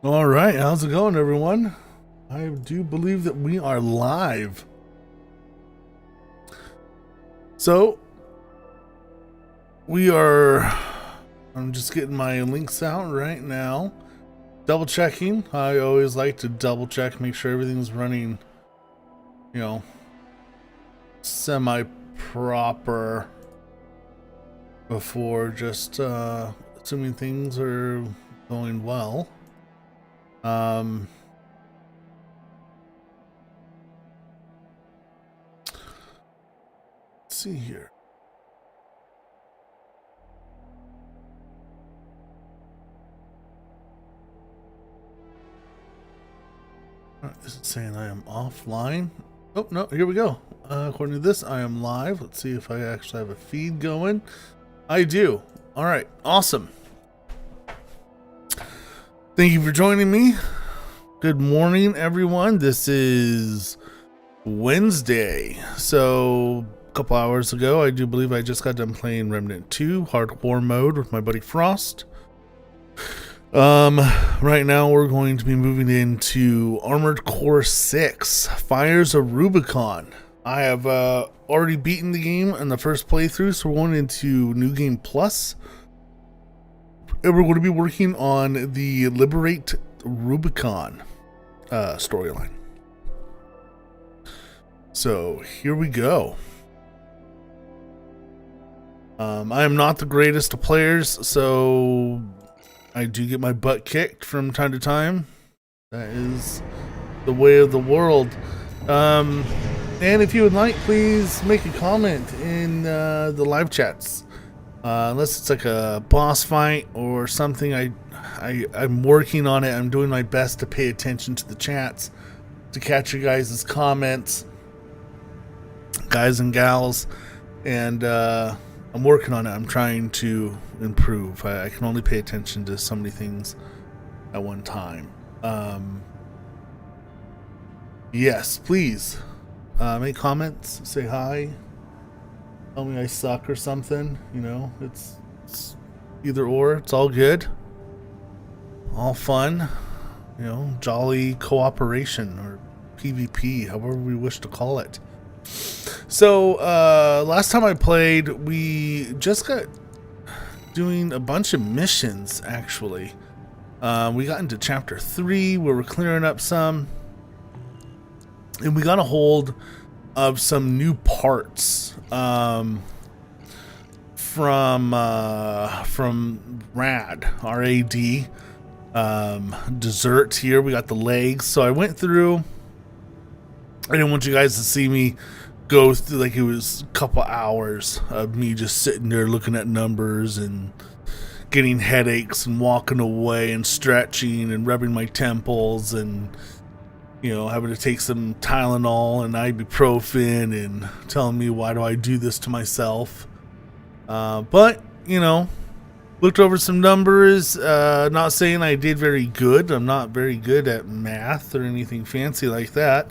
All right, how's it going, everyone? I do believe that we are live. So, we are. I'm just getting my links out right now. Double checking. I always like to double check, make sure everything's running, semi proper before just assuming things are going well. Let's see here. Is it saying I am offline? Oh, no, here we go. According to this, I am live. Let's see if I actually have a feed going. I do. All right, awesome. Thank you for joining me. Good morning, everyone. This is Wednesday. So, a couple hours ago, I do believe I just got done playing Remnant 2 hardcore mode with my buddy Frost. Right now we're going to be moving into Armored Core 6, Fires of Rubicon. I have already beaten the game in the first playthrough, so we're going into New Game Plus. And we're going to be working on the Liberate Rubicon storyline. So here we go. I am not the greatest of players, so I do get my butt kicked from time to time. That is the way of the world. And if you would like, please make a comment in the live chats. Unless it's like a boss fight or something, I'm working on it. I'm doing my best to pay attention to the chats, to catch your guys' comments, guys and gals, and I'm working on it. I'm trying to improve. I can only pay attention to so many things at one time. Yes, please make comments, say hi, tell me I suck or something. It's either or. It's all good, all fun. Jolly cooperation or PvP, however we wish to call it. So last time I played, we just got doing a bunch of missions. Actually, we got into chapter 3 where we're clearing up some, and we got a hold of some new parts from RAD dessert. Here we got the legs. So I went through. I didn't want you guys to see me go through like it was a couple hours of me just sitting there looking at numbers and getting headaches and walking away and stretching and rubbing my temples and having to take some Tylenol and ibuprofen and telling me why do I do this to myself. But looked over some numbers. Not saying I did very good. I'm not very good at math or anything fancy like that.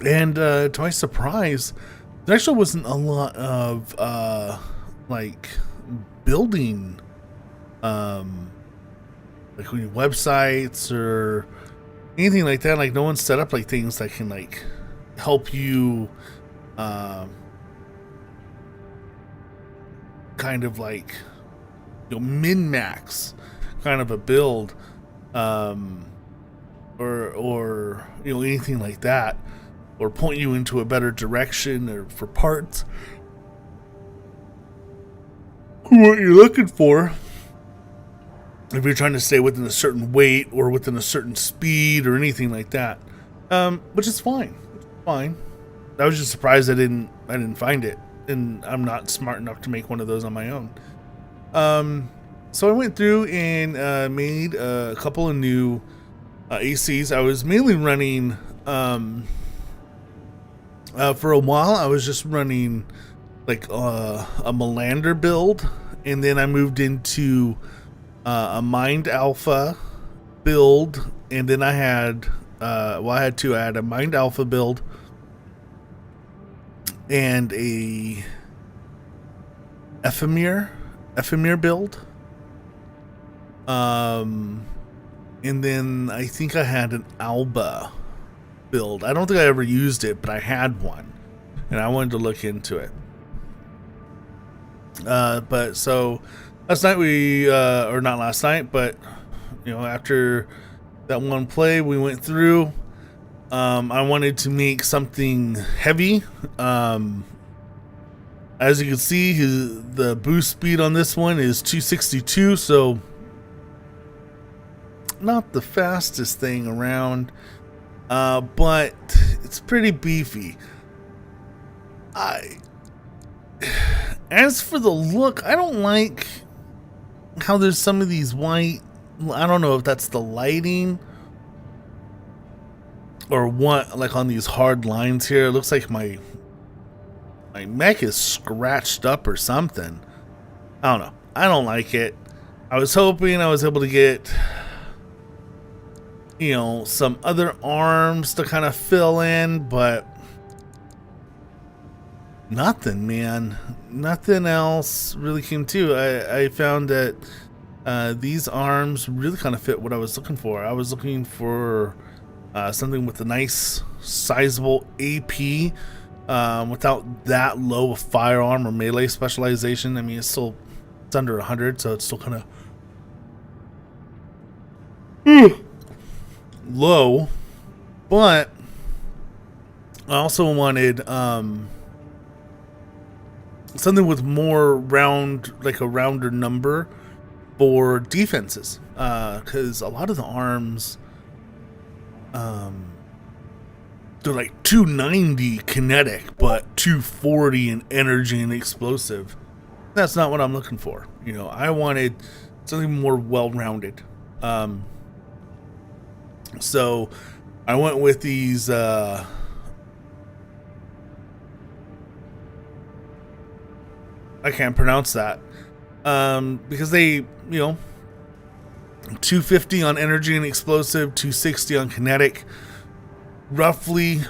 And to my surprise, there actually wasn't a lot of building websites or anything like that. Like no one set up things that can help you kind of min-max kind of a build or anything like that, or point you into a better direction or for parts what you're looking for if you're trying to stay within a certain weight or within a certain speed or anything like that, which is fine. I was just surprised I didn't find it, and I'm not smart enough to make one of those on my own. So I went through and made a couple of new ACs. I was mainly running for a while I was just running a Melander build, and then I moved into a Mind Alpha build, and then I had I had two. I had a Mind Alpha build and a Ephemer build. And then I think I had an Alba build. I don't think I ever used it, but I had one, and I wanted to look into it. But so last night or not last night, but after that one play we went through, I wanted to make something heavy. As you can see, the boost speed on this one is 262, so not the fastest thing around, but it's pretty beefy. As for the look, I don't like how there's some of these white, I don't know if that's the lighting or what, like on these hard lines here. It looks like my mech is scratched up or something. I don't know. I don't like it. I was hoping I was able to get some other arms to kind of fill in, but nothing, man. Nothing else really came to. I found that these arms really kind of fit what I was looking for. I was looking for something with a nice sizable AP, without that low of firearm or melee specialization. I mean, it's under 100, so it's still kind of low, but I also wanted something with more round, like a rounder number for defenses, because a lot of the arms, they're like 290 kinetic, but 240 in energy and explosive. That's not what I'm looking for. I wanted something more well-rounded. So I went with these I can't pronounce that, because they 250 on energy and explosive, 260 on kinetic, roughly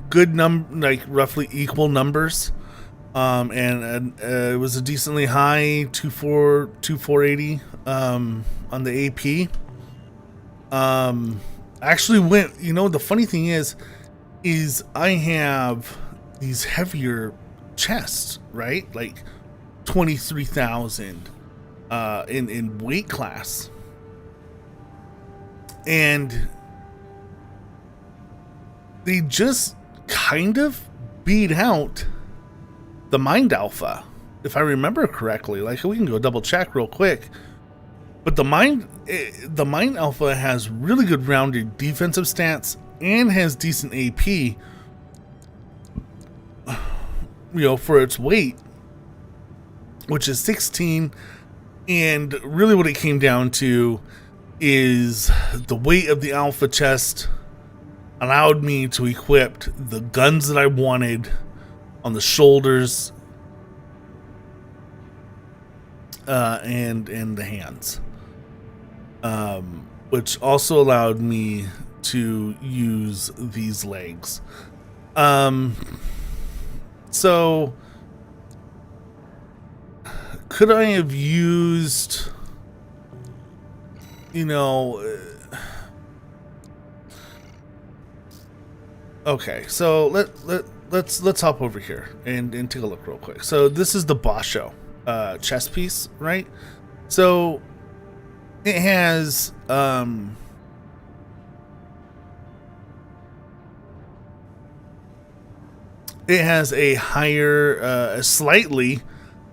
roughly equal numbers, and it was a decently high 2480 on the AP. Actually went, the funny thing is I have these heavier chests, right? Like 23,000 in weight class, and they just kind of beat out the Mind Alpha, if I remember correctly. Like, we can go double check real quick, but the Mind Alpha has really good rounded defensive stats and has decent AP, for its weight, which is 16. And really what it came down to is the weight of the Alpha chest allowed me to equip the guns that I wanted on the shoulders, and the hands, which also allowed me to use these legs. So could I have used, okay, so let's hop over here and take a look real quick. So this is the Basho chest piece, right? So it has a slightly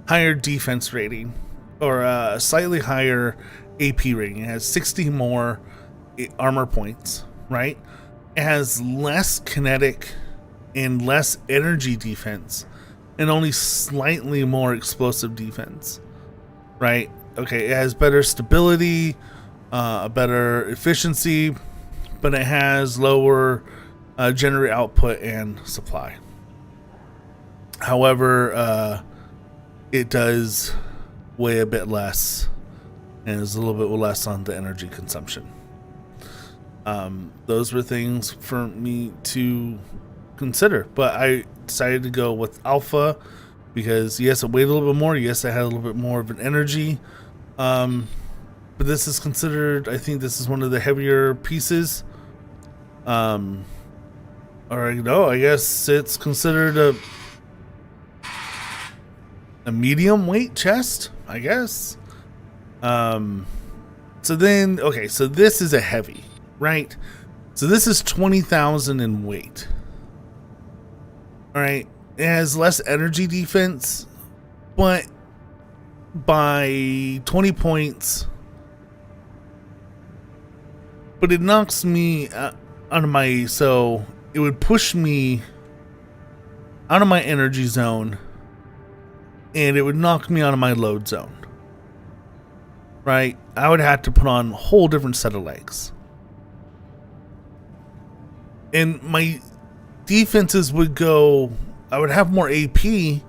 higher defense rating, or a slightly higher AP rating. It has 60 more armor points, right? It has less kinetic and less energy defense, and only slightly more explosive defense, right? Okay, it has better stability, a better efficiency, but it has lower generate output and supply. However, it does weigh a bit less and is a little bit less on the energy consumption. Those were things for me to consider, but I decided to go with Alpha because yes, it weighed a little bit more. Yes, it had a little bit more of an energy but this is considered, I think this is one of the heavier pieces. Or no, I guess it's considered a medium weight chest, I guess. So then, okay, so this is a heavy, right? So this is 20,000 in weight. All right, it has less energy defense, but by 20 points. But it knocks me out of my, so it would push me out of my energy zone, and it would knock me out of my load zone. Right? I would have to put on a whole different set of legs. And my defenses would go, I would have more AP,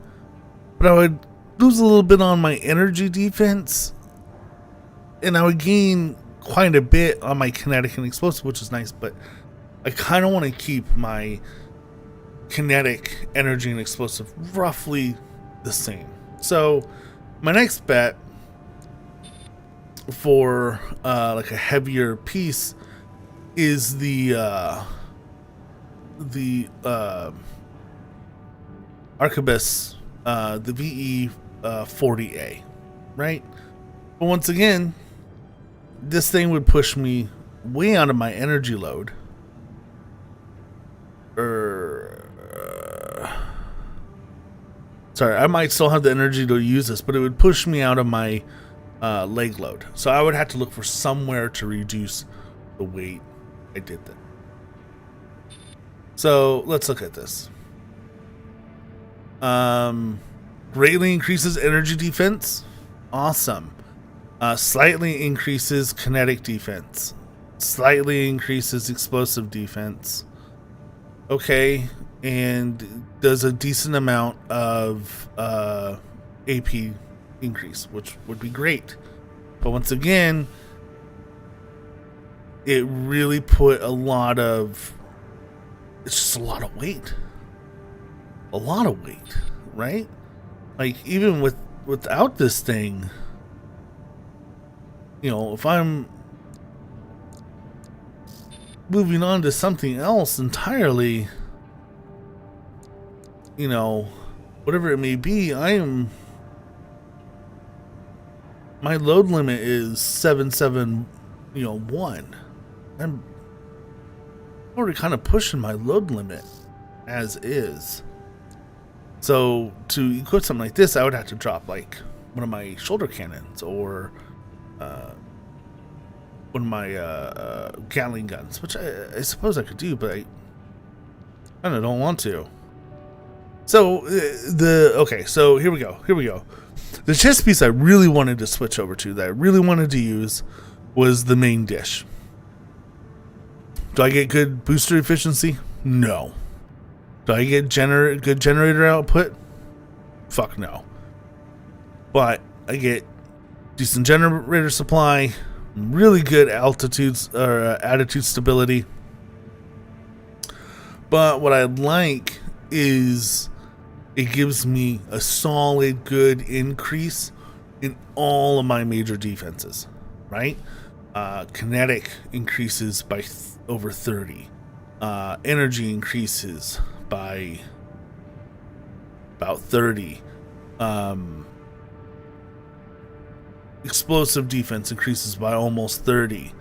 but I would lose a little bit on my energy defense, and I would gain quite a bit on my kinetic and explosive, which is nice, but I kind of want to keep my kinetic, energy, and explosive roughly the same. So my next bet for like a heavier piece is the Arquebus, the VE 40A, right? But once again, this thing would push me way out of my energy load. Sorry, I might still have the energy to use this, but it would push me out of my leg load. So I would have to look for somewhere to reduce the weight. I did that. So let's look at this. Greatly increases energy defense. Awesome. Slightly increases kinetic defense. Slightly increases explosive defense. Okay. And does a decent amount of AP increase, which would be great. But once again, it really put a lot of, it's just a lot of weight. A lot of weight, right? Like even without this thing, you know, if I'm moving on to something else entirely, you know, whatever it may be, my load limit is 771. I'm already kind of pushing my load limit as is. So to equip something like this, I would have to drop like one of my shoulder cannons or one of my Gatling guns, which I suppose I could do, but I kind of don't want to. So so here we go. The chest piece I really wanted to switch over to, that I really wanted to use, was the main dish. Do I get good booster efficiency? No. Do I get good generator output? Fuck no. But I get decent generator supply, really good altitudes or attitude stability. But what I like is it gives me a solid, good increase in all of my major defenses, right? Kinetic increases by over 30. Energy increases by about 30. Explosive defense increases by almost 30.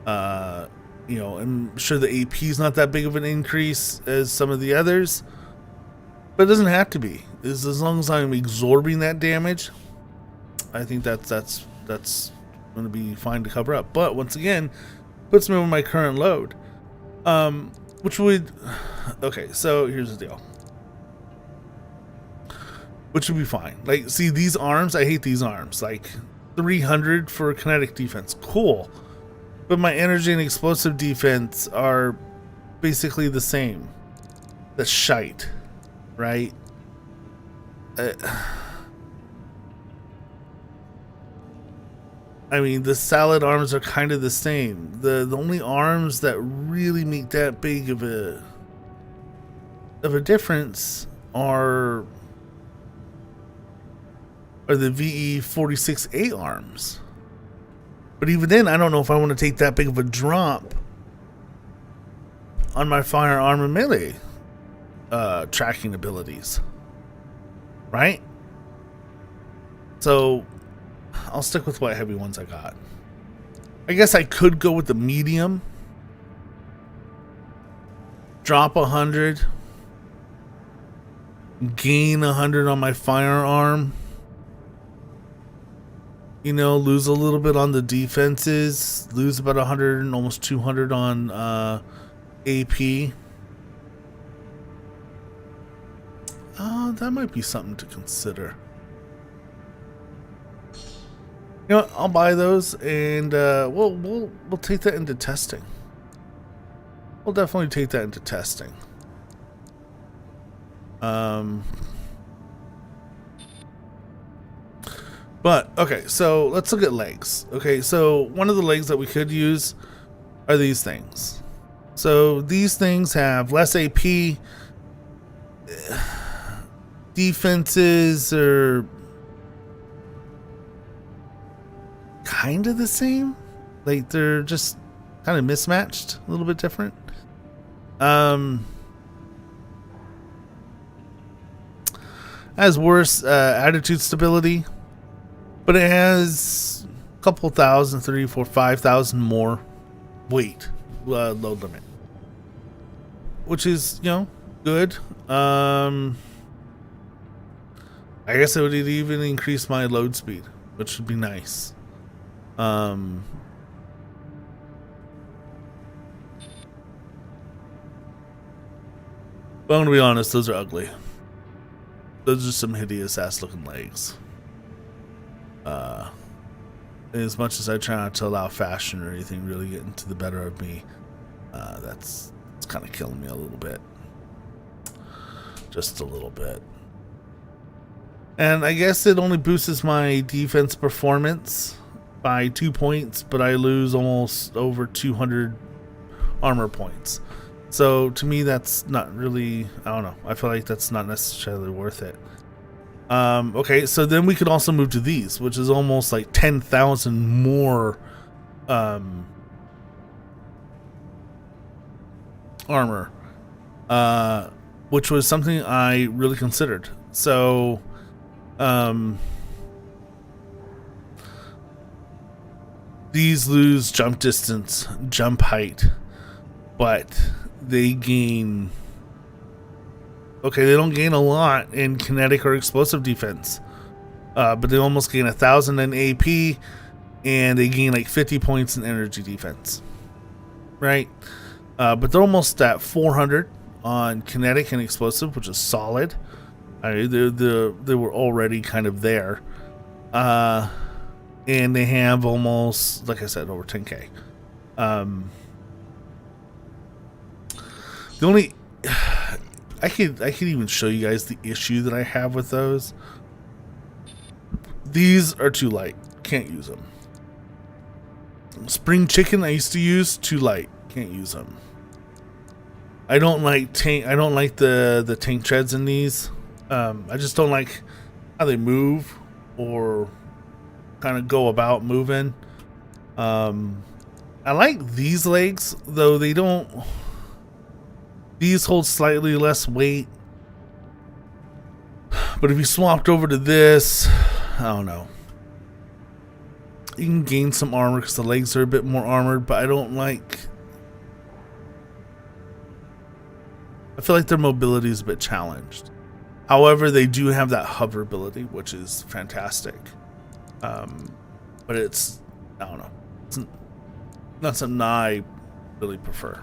You know, I'm sure the AP is not that big of an increase as some of the others, but it doesn't have to be. As long as I'm absorbing that damage, I think that's going to be fine to cover up. But once again, puts me over my current load, which would, okay, so here's the deal, which would be fine. Like, see, these arms, I hate these arms. Like 300 for kinetic defense, cool, but my energy and explosive defense are basically the same. That's shite, right? I mean, the salad arms are kind of the same. The only arms that really make that big of a difference are the VE 46A arms. But even then, I don't know if I want to take that big of a drop on my firearm and melee tracking abilities. Right? So I'll stick with what heavy ones I got. I guess I could go with the medium. Drop 100. Gain 100 on my firearm. You know, lose a little bit on the defenses. Lose about 100 and almost 200 on AP. That might be something to consider. You know what? I'll buy those, and we'll take that into testing. We'll definitely take that into testing. But okay, so let's look at legs. Okay, so one of the legs that we could use are these things. So these things have less AP. Defenses are kind of the same. Like they're just kind of mismatched, a little bit different. Has worse attitude stability, but it has a couple thousand, 3, 4, 5,000 more weight load limit, which is, you know, good. I guess it would even increase my load speed, which would be nice. But I'm gonna be honest, those are ugly. Those are some hideous ass looking legs. As much as I try not to allow fashion or anything really getting to the better of me, it's kind of killing me a little bit. Just a little bit. And I guess it only boosts my defense performance by 2 points, but I lose almost over 200 armor points. So to me, that's not really, I don't know. I feel like that's not necessarily worth it. Okay, so then we could also move to these, which is almost like 10,000 more armor, which was something I really considered. So these lose jump distance, jump height, but they gain, okay, they don't gain a lot in kinetic or explosive defense, but they almost gain 1,000 in AP, and they gain like 50 points in energy defense, right? But they're almost at 400 on kinetic and explosive, which is solid. They were already kind of there, and they have almost, like I said, over 10k. The only I could even show you guys the issue that I have with those. These are too light. Can't use them. Spring chicken I used to use, too light. Can't use them. I don't like the tank treads in these. I just don't like how they move or kind of go about moving. I like these legs, though they don't. These hold slightly less weight. But if you swapped over to this, I don't know. You can gain some armor because the legs are a bit more armored, but I don't like. I feel like their mobility is a bit challenged. However, they do have that hover ability, which is fantastic. But it's, I don't know. It's not something I really prefer.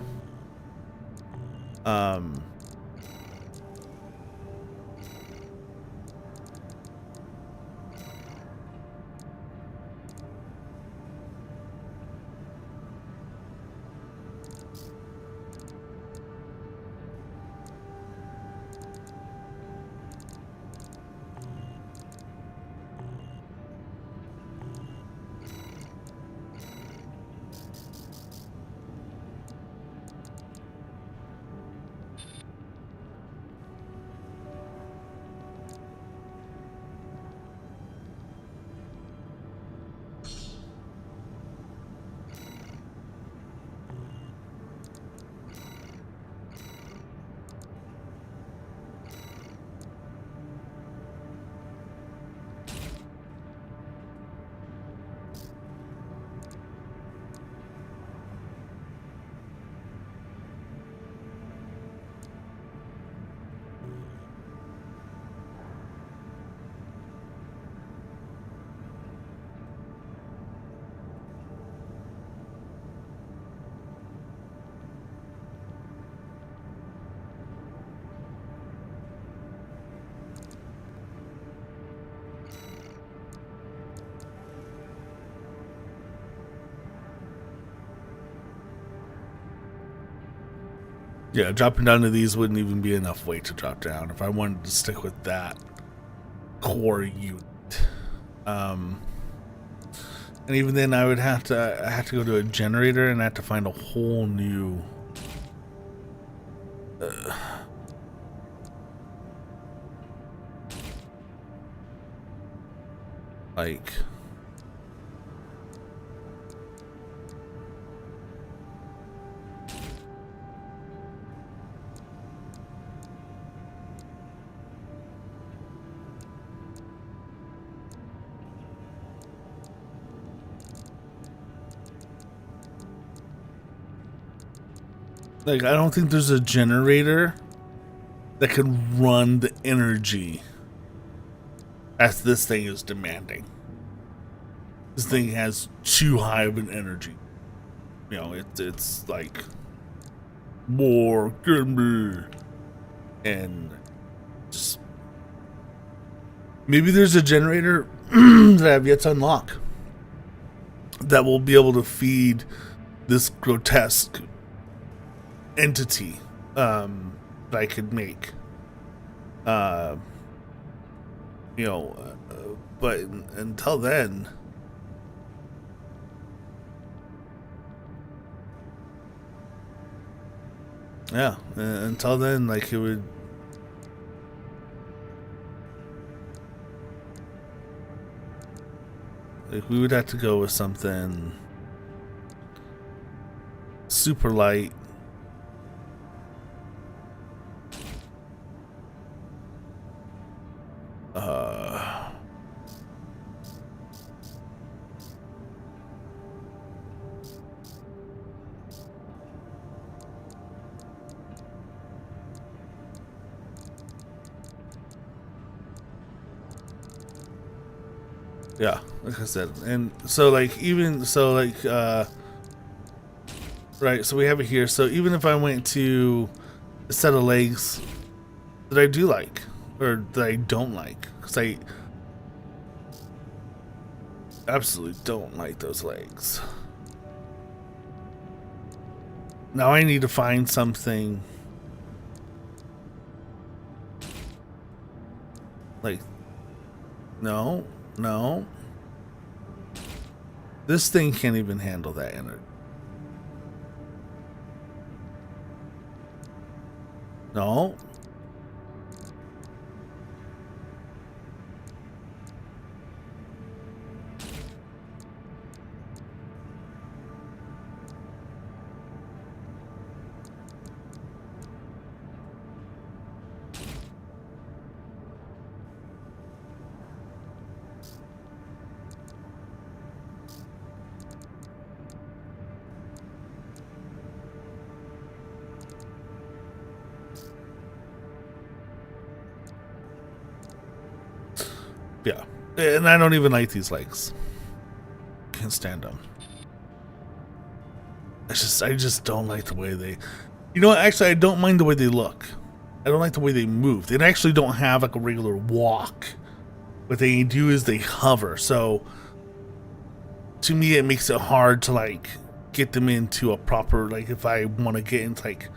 Yeah, dropping down to these wouldn't even be enough weight to drop down if I wanted to stick with that core unit. And even then, I have to go to a generator and I have to find a whole new. Like. Like, I don't think there's a generator that can run the energy as this thing is demanding. This thing has too high of an energy. You know, it's like more and just maybe there's a generator that I have yet to unlock that will be able to feed this grotesque entity that I could make. But until then, yeah, until then, like it would. Like we would have to go with something super light. Yeah, like I said, and so like even so like right, so we have it here. So even if I went to a set of legs that I do like or that I don't like, because I absolutely don't like those legs. Now I need to find something like no. This thing can't even handle that energy. No. Yeah, and I don't even like these legs. Can't stand them. I just don't like the way they. You know what? Actually, I don't mind the way they look. I don't like the way they move. They actually don't have like a regular walk. What they do is they hover. So to me, it makes it hard to like get them into a proper like if I want to get into like.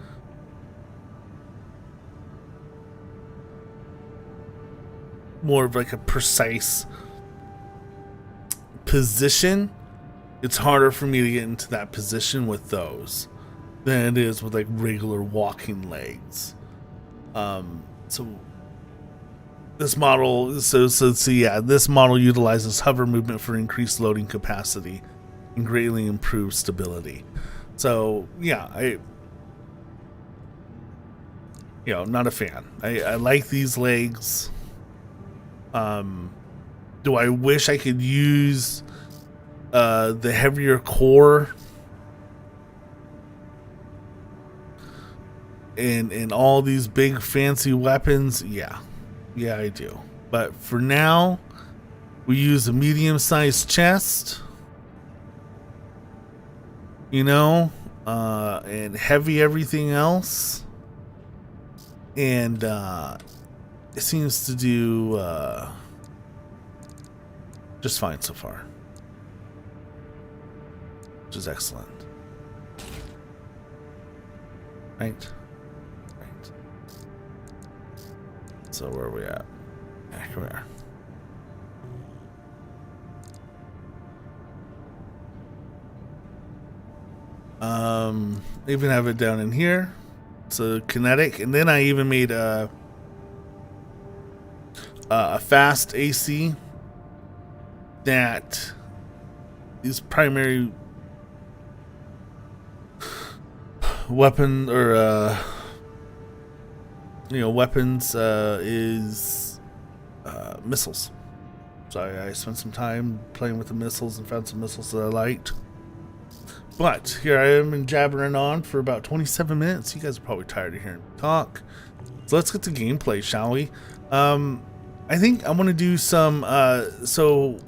More of like a precise position, it's harder for me to get into that position with those than it is with like regular walking legs. So this model, this model utilizes hover movement for increased loading capacity and greatly improved stability. So yeah, not a fan. I like these legs. Do I wish I could use the heavier core and all these big fancy weapons? Yeah, I do. But for now, we use a medium-sized chest, and heavy everything else, and it seems to do just fine so far, which is excellent, right? So where are we at? Yeah, come here. Even have it down in here. So kinetic, and then I even made a fast AC that is primary weapon or weapons is missiles. So I spent some time playing with the missiles and found some missiles that I liked. But here I am and jabbering on for about 27 minutes. You guys are probably tired of hearing me talk. So let's get to gameplay, shall we? I think I want to do some, so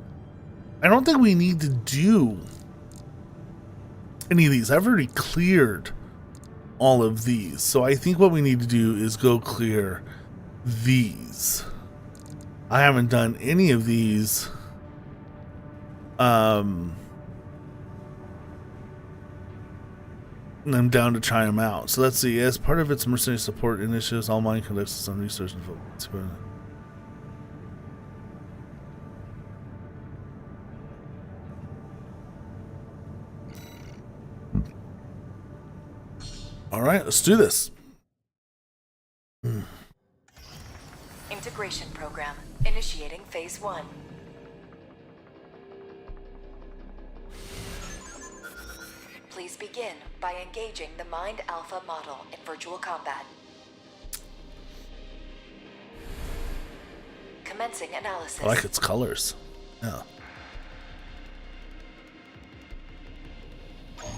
I don't think we need to do any of these. I've already cleared all of these. So I think what we need to do is go clear these. I haven't done any of these. And I'm down to try them out. So let's see. As part of its mercenary support initiatives, all mine conducts some research and focus. All right, let's do this. Integration program initiating phase 1. Please begin by engaging the Mind Alpha model in virtual combat. Commencing analysis. I like its colors. Yeah.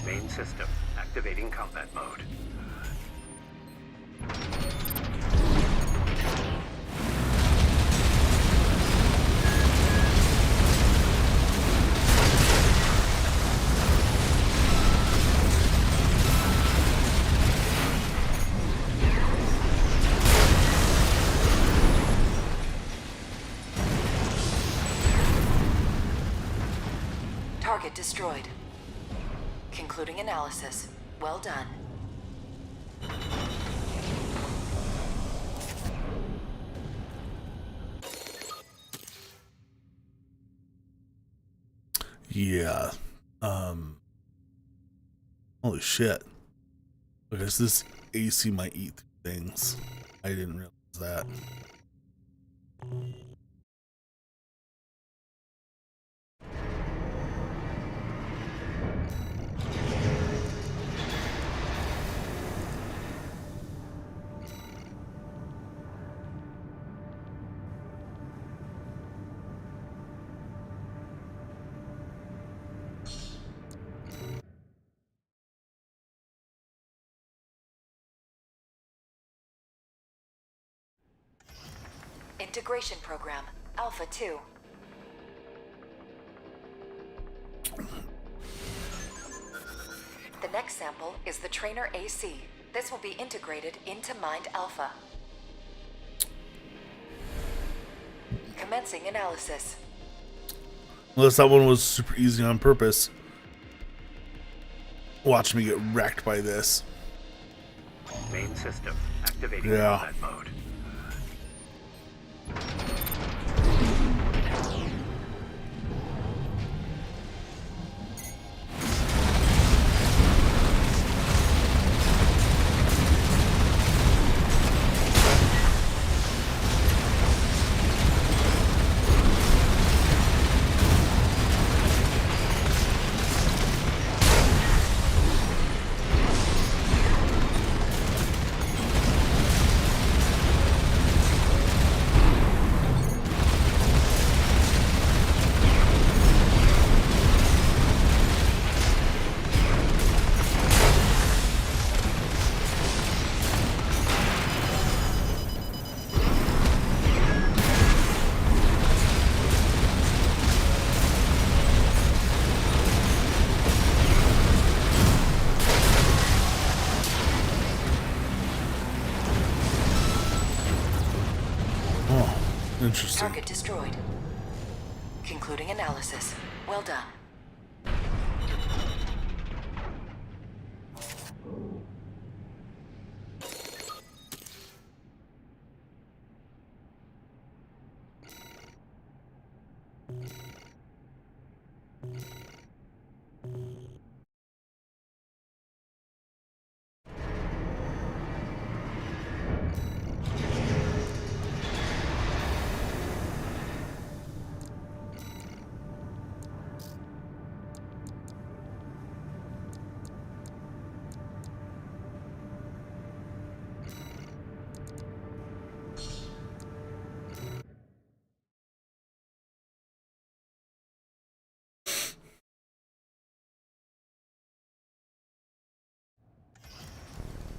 Main system activating combat mode. Target destroyed. Concluding analysis. Well done. Yeah. Holy shit. Because this AC might eat things. I didn't realize that. Integration program Alpha 2. The next sample is the trainer AC. This will be integrated into Mind Alpha. Commencing analysis. Unless that one was super easy on purpose. Watch me get wrecked by this. Main system activating combat mode. Interesting. Target destroyed. Concluding analysis. Well done.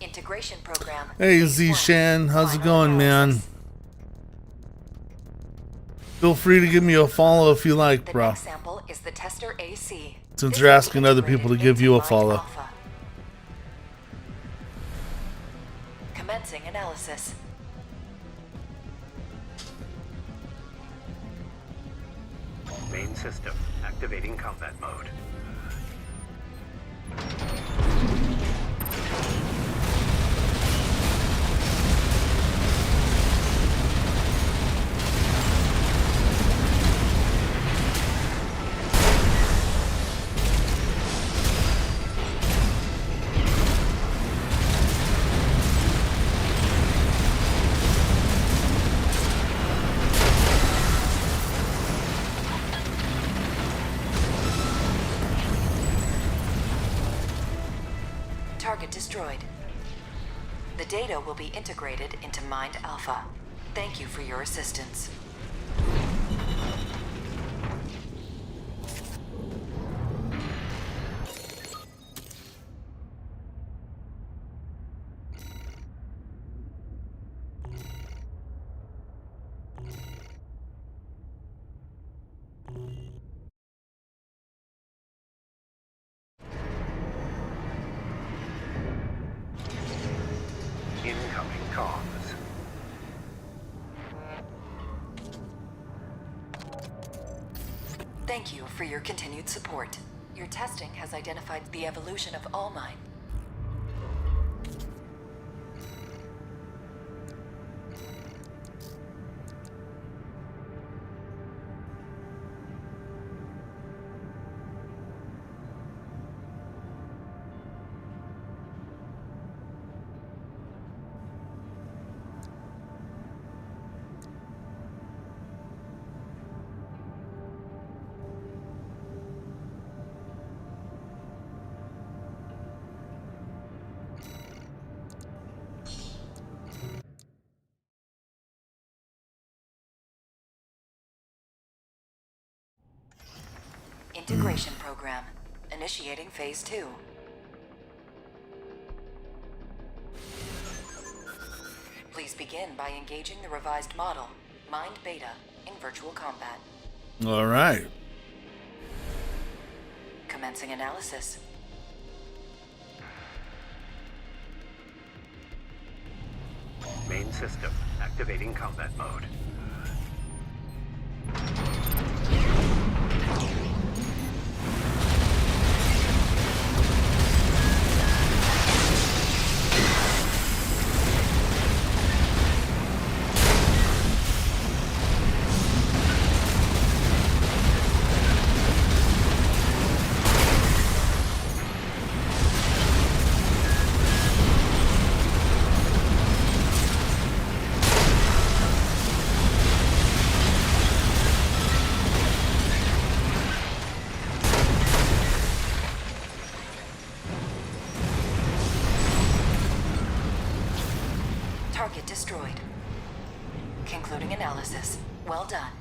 Integration program. Hey Phase one. Z-Shan, how's it Final going, man? analysis. Feel free to give me a follow if you like, The bro. next sample is the tester AC. Since This you're will be asking other people to integrated give into you a Mind follow. Alpha. Commencing analysis. Main system activating combat mode. Target destroyed. The data will be integrated into Mind Alpha. Thank you for your assistance. Incoming comms. Thank you for your continued support. Your testing has identified the evolution of all mind. Integration program. Initiating phase 2. Please begin by engaging the revised model, Mind Beta, in virtual combat. All right. Commencing analysis. Main system activating combat mode. Target destroyed. Concluding analysis. Well done.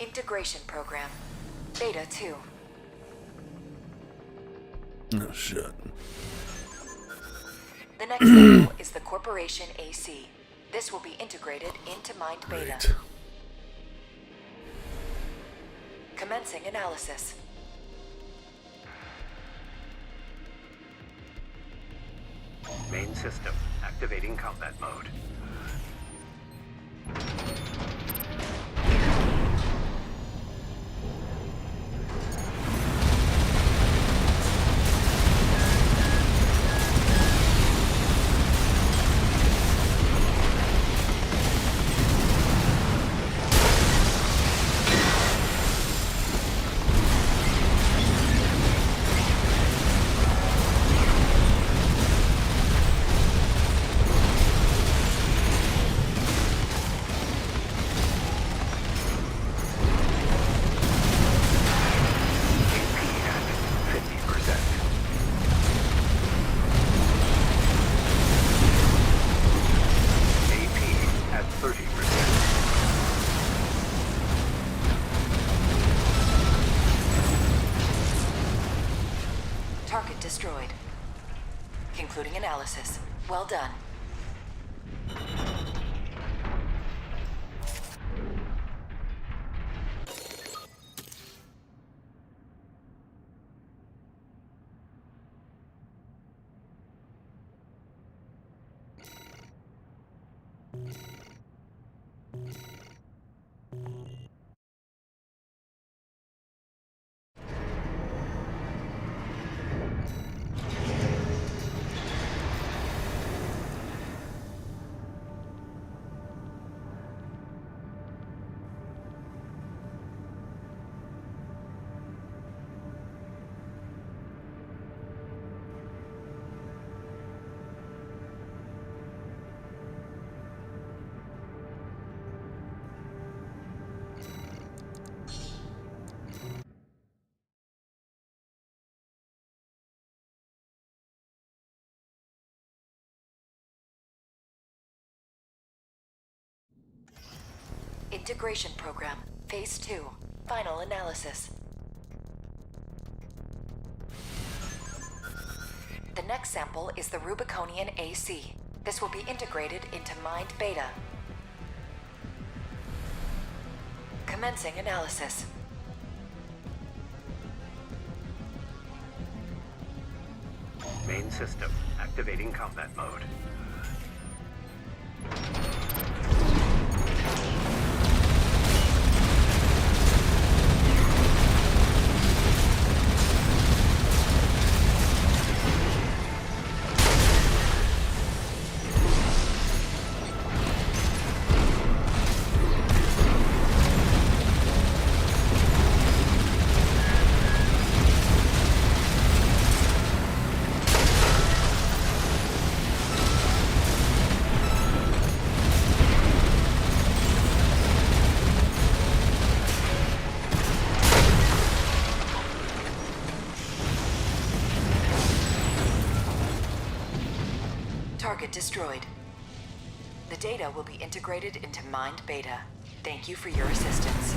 Integration program. Beta 2. Oh, shit. The next level is the Corporation AC. This will be integrated into Mind Beta. Great. Commencing analysis. Main system activating combat mode. Target destroyed. Concluding analysis. Well done. Integration program. Phase 2. Final analysis. The next sample is the Rubiconian AC. This will be integrated into Mind Beta. Commencing analysis. Main system activating combat mode. Target destroyed. The data will be integrated into Mind Beta. Thank you for your assistance.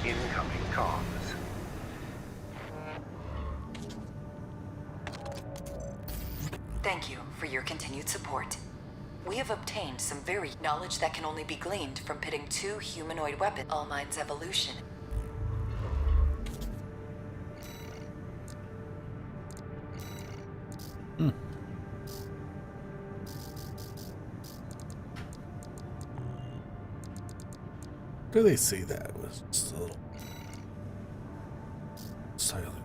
Incoming comms. Thank you for your continued support. We have obtained some very knowledge that can only be gleaned from pitting two humanoid weapons. All Mind's evolution. Do they say that? It was just a little silent.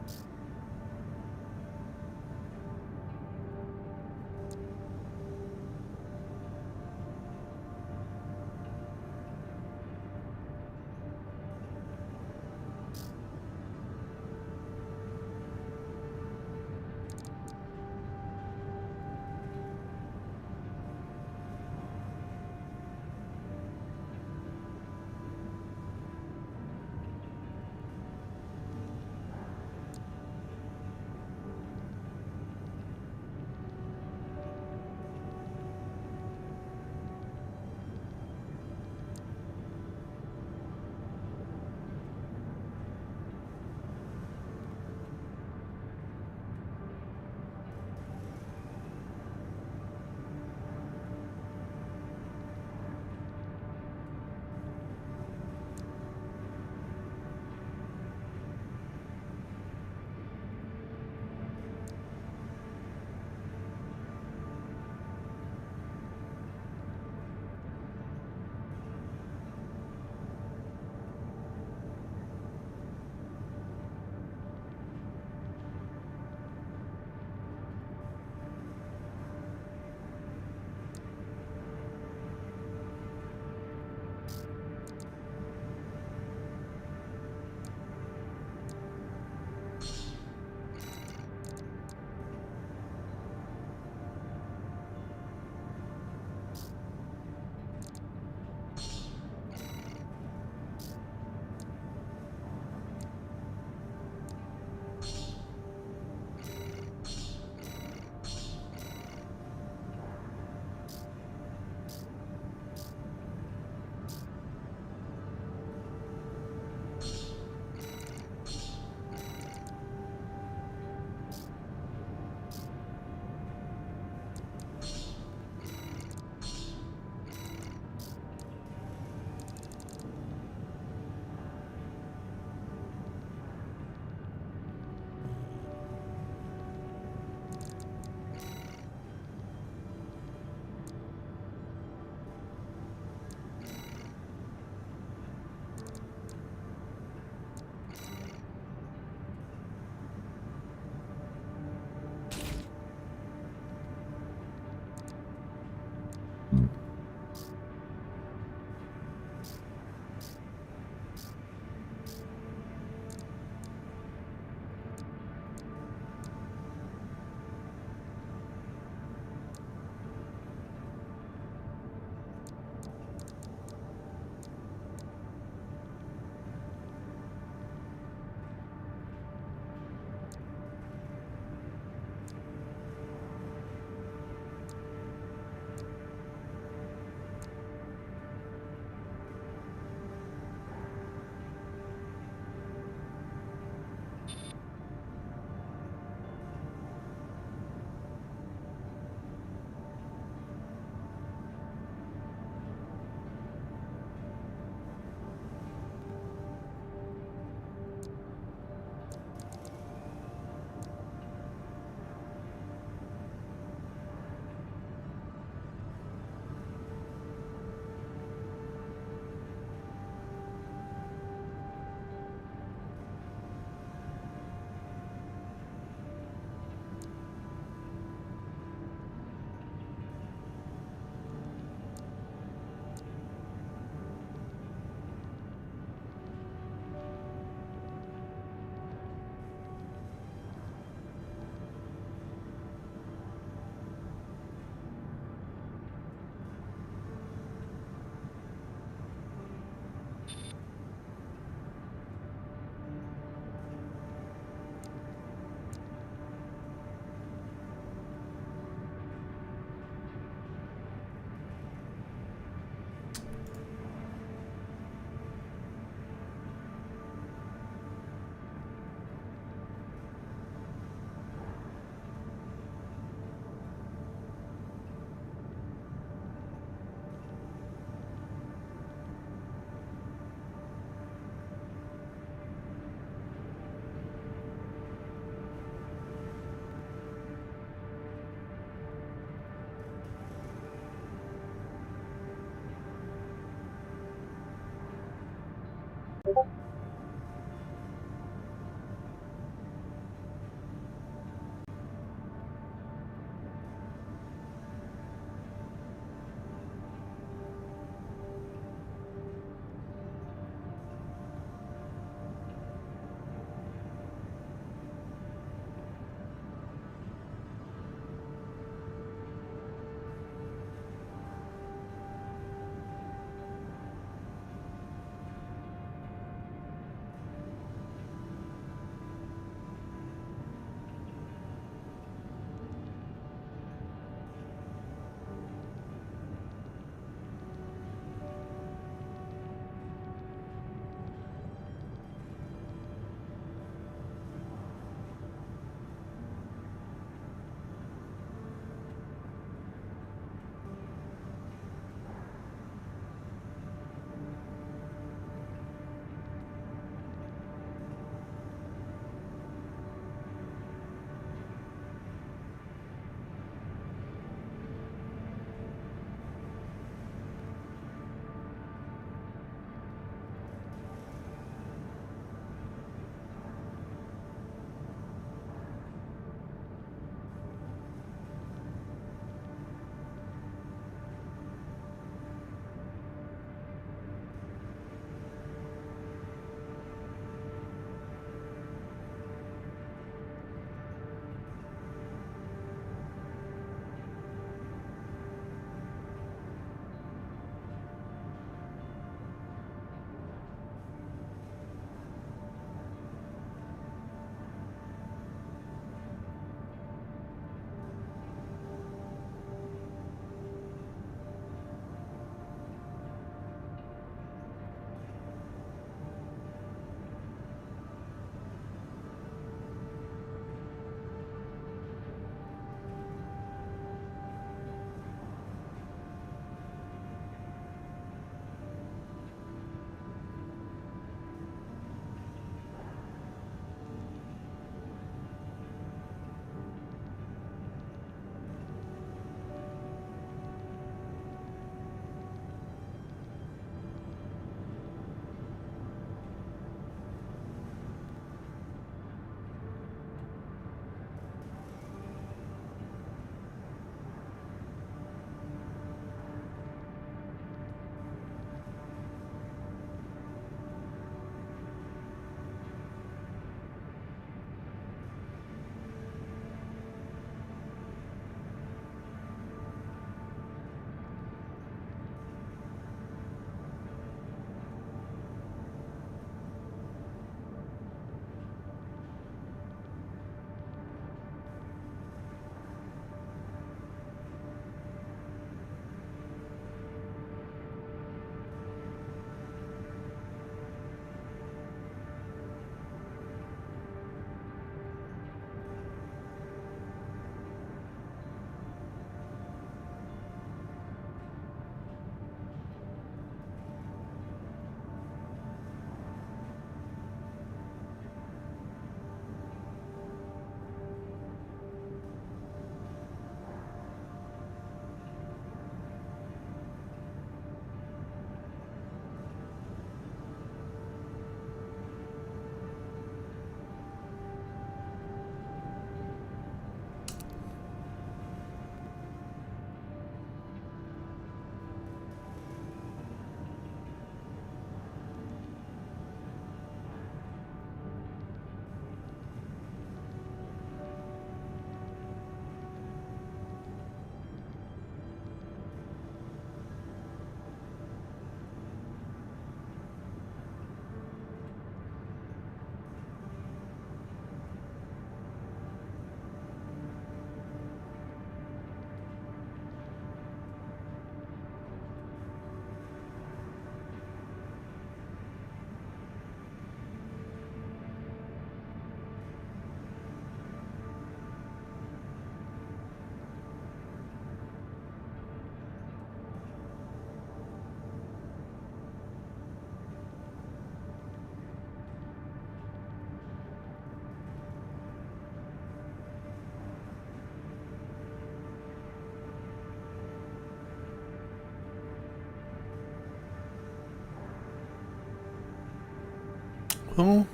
Well,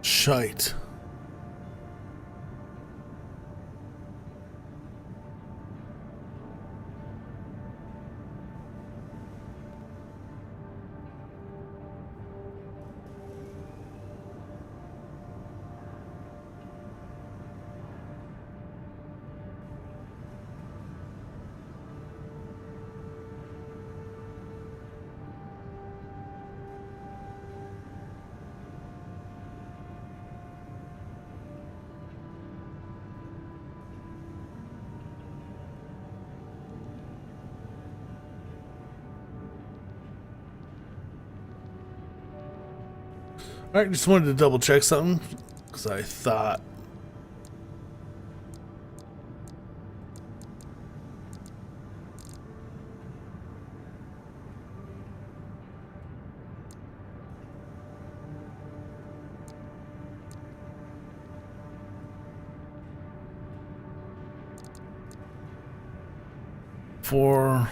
shite. All right, just wanted to double check something because I thought.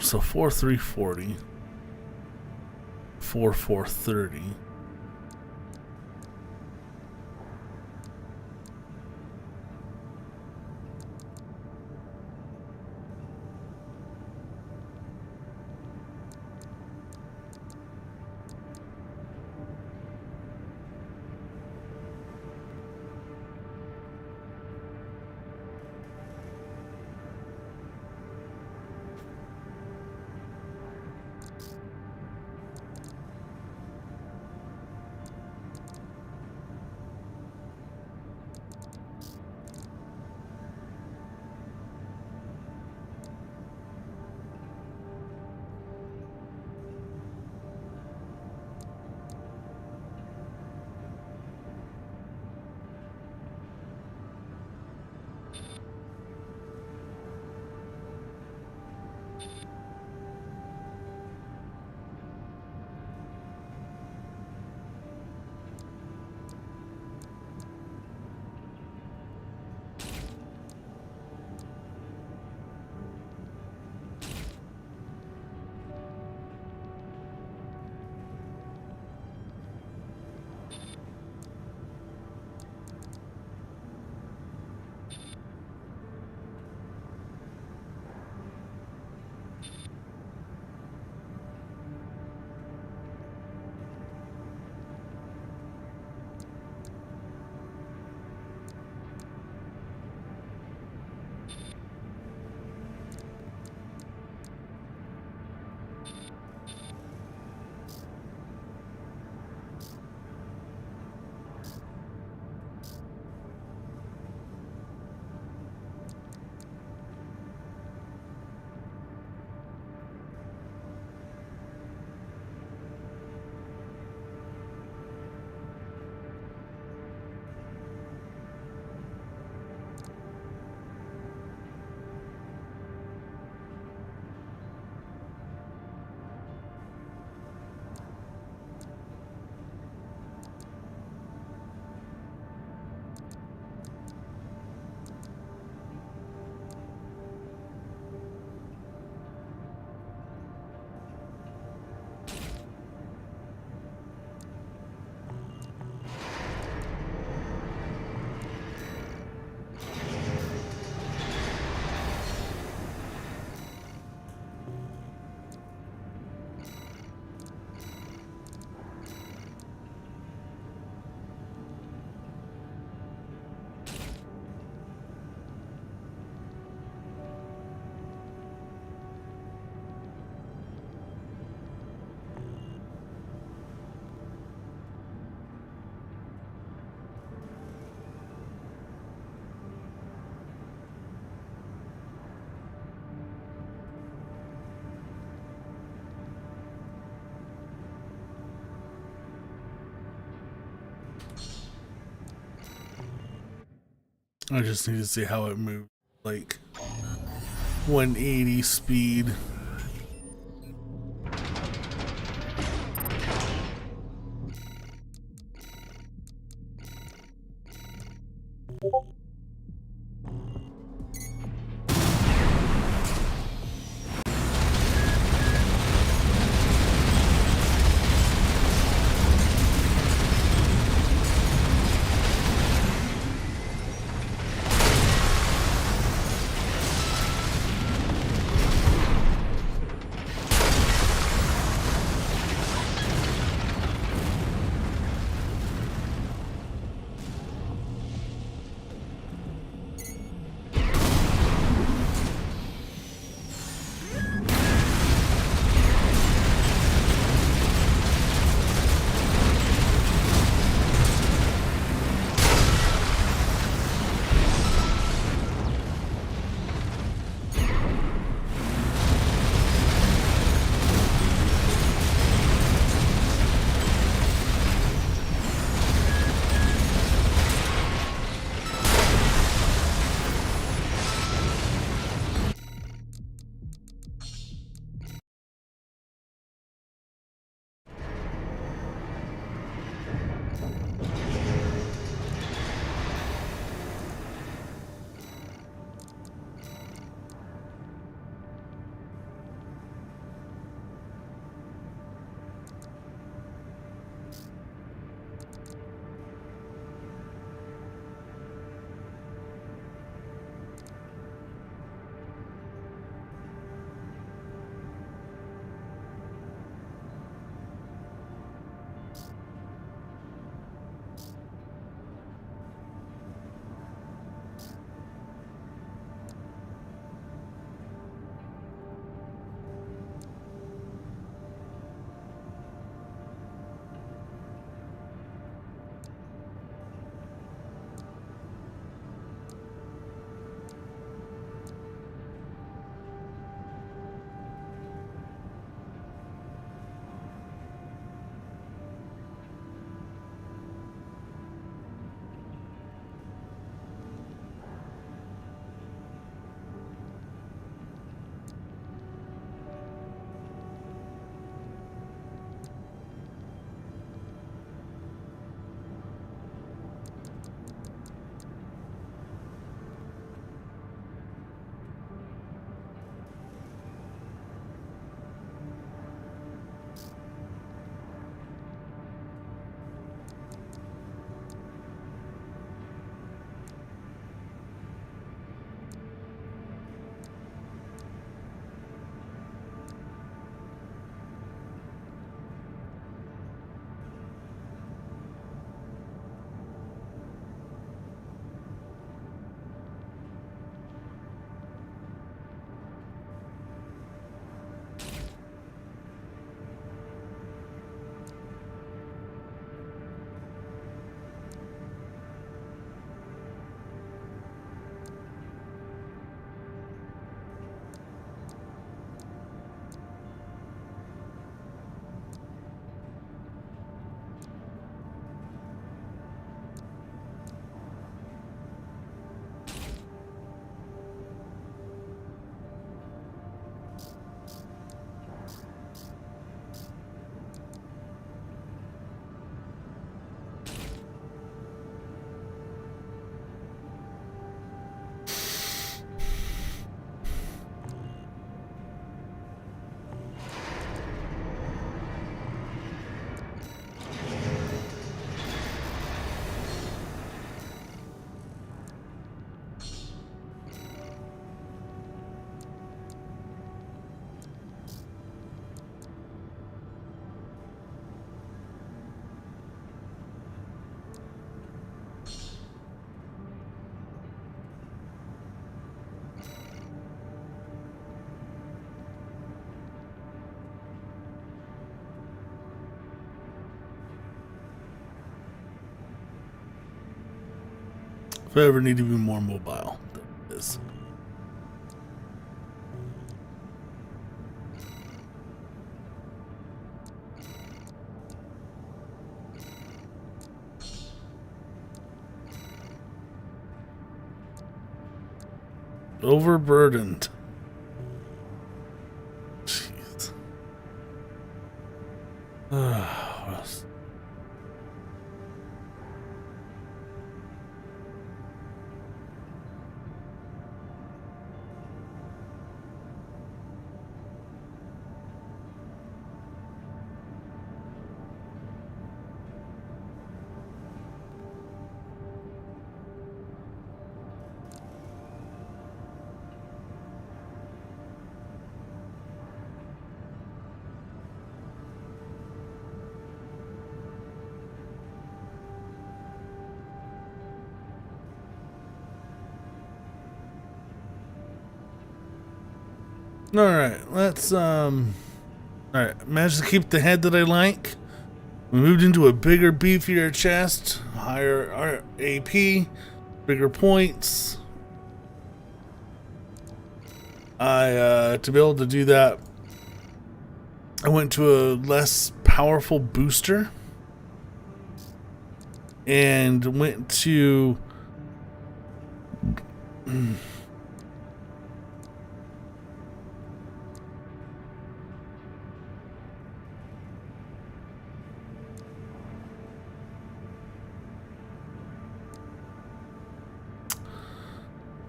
So 4,340, 4,430. I just need to see how it moves, like 180 speed. I ever need to be more mobile, there it is. Overburdened. Jeez. What else? All right, let's all right, managed to keep the head that I like. We moved into a bigger, beefier chest, higher AP, bigger points. To be able to do that, I went to a less powerful booster and went to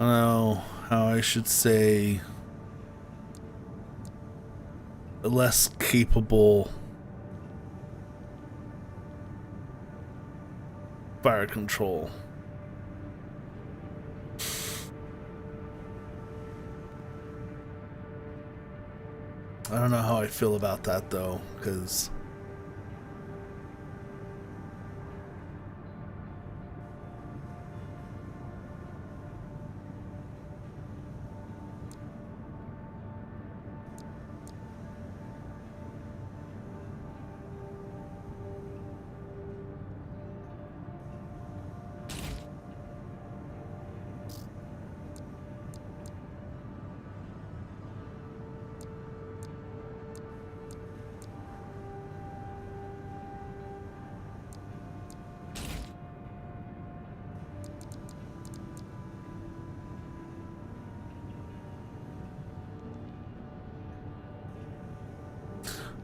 I don't know how I should say, a less capable fire control. I don't know how I feel about that though, because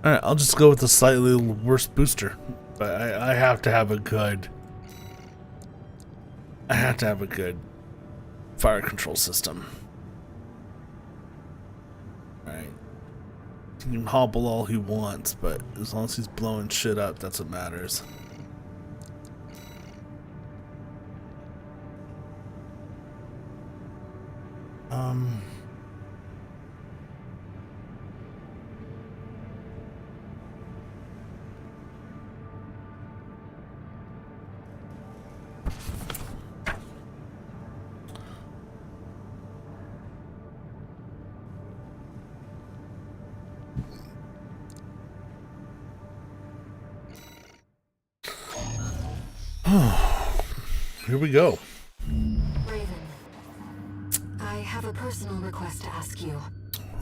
alright, I'll just go with the slightly worse booster. But I have to have a good fire control system. Alright. He can hobble all he wants, but as long as he's blowing shit up, that's what matters. Here we go. Raven, I have a personal request to ask you.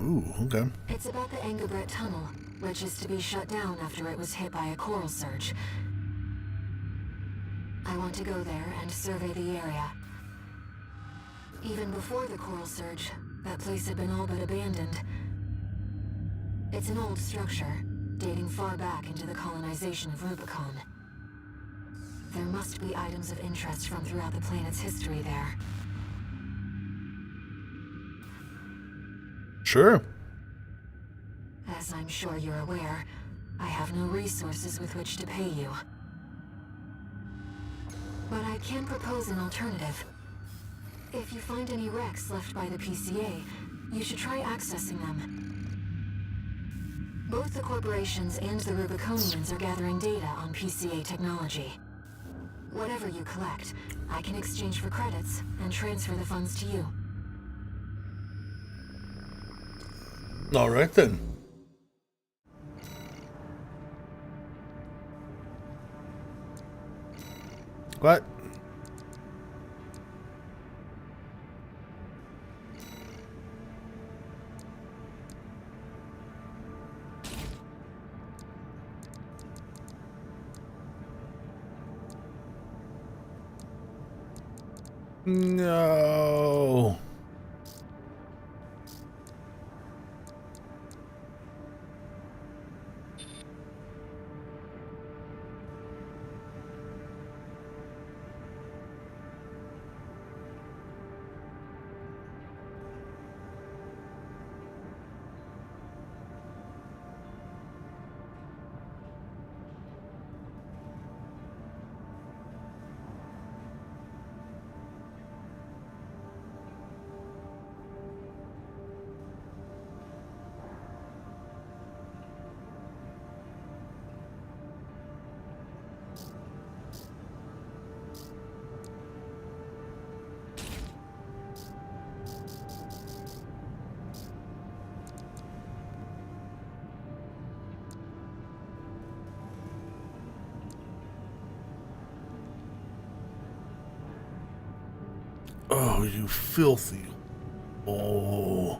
Ooh, okay. It's about the Liberate Tunnel, which is to be shut down after it was hit by a coral surge. I want to go there and survey the area. Even before the coral surge, that place had been all but abandoned. It's an old structure, dating far back into the colonization of Rubicon. There must be items of interest from throughout the planet's history there. Sure. As I'm sure you're aware, I have no resources with which to pay you. But I can propose an alternative. If you find any wrecks left by the PCA, you should try accessing them. Both the corporations and the Rubiconians are gathering data on PCA technology. Whatever you collect, I can exchange for credits and transfer the funds to you. All right then. What? No. Oh, you filthy. Oh.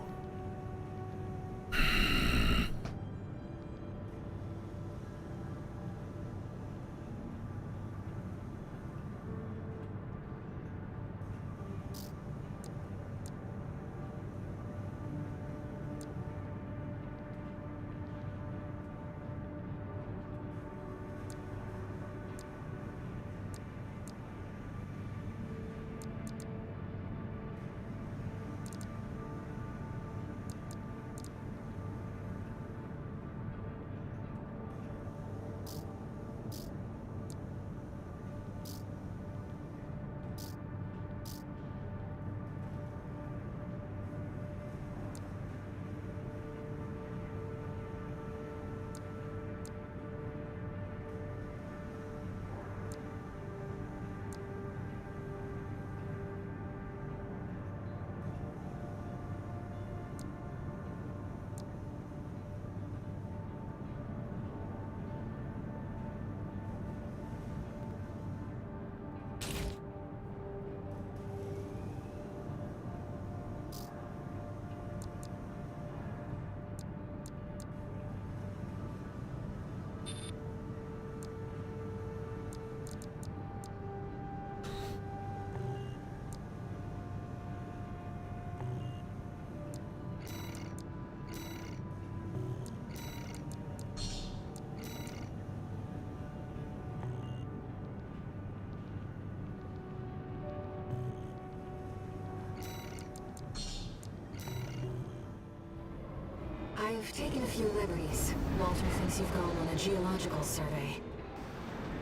I've taken a few liberties. Walter thinks you've gone on a geological survey.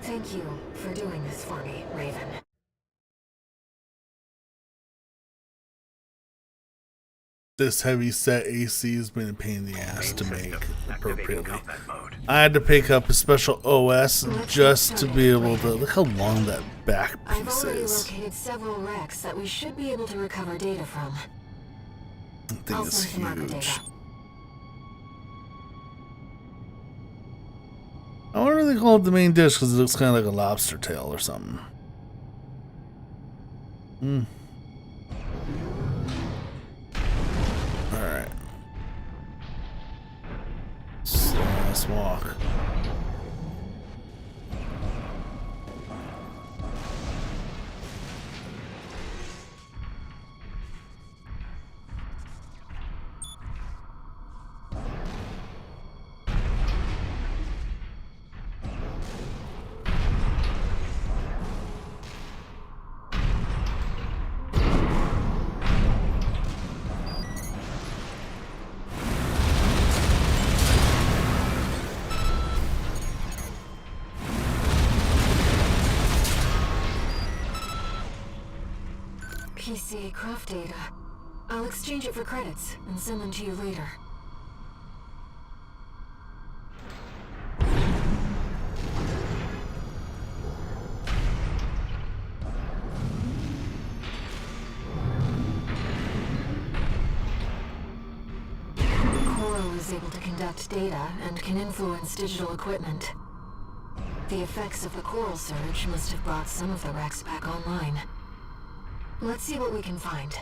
Thank you for doing this for me, Raven. This heavy set AC has been a pain in the ass to make appropriately. Combat mode. I had to pick up a special OS just to be able to look how long that back I've piece already is. located several wrecks that we should be able to recover data from. That thing I'll is send some marker huge. data. I wonder if they call it the main dish because it looks kind of like a lobster tail or something. Alright. Let's walk. PCA craft data. I'll exchange it for credits and send them to you later. Coral is able to conduct data and can influence digital equipment. The effects of the coral surge must have brought some of the wrecks back online. Let's see what we can find.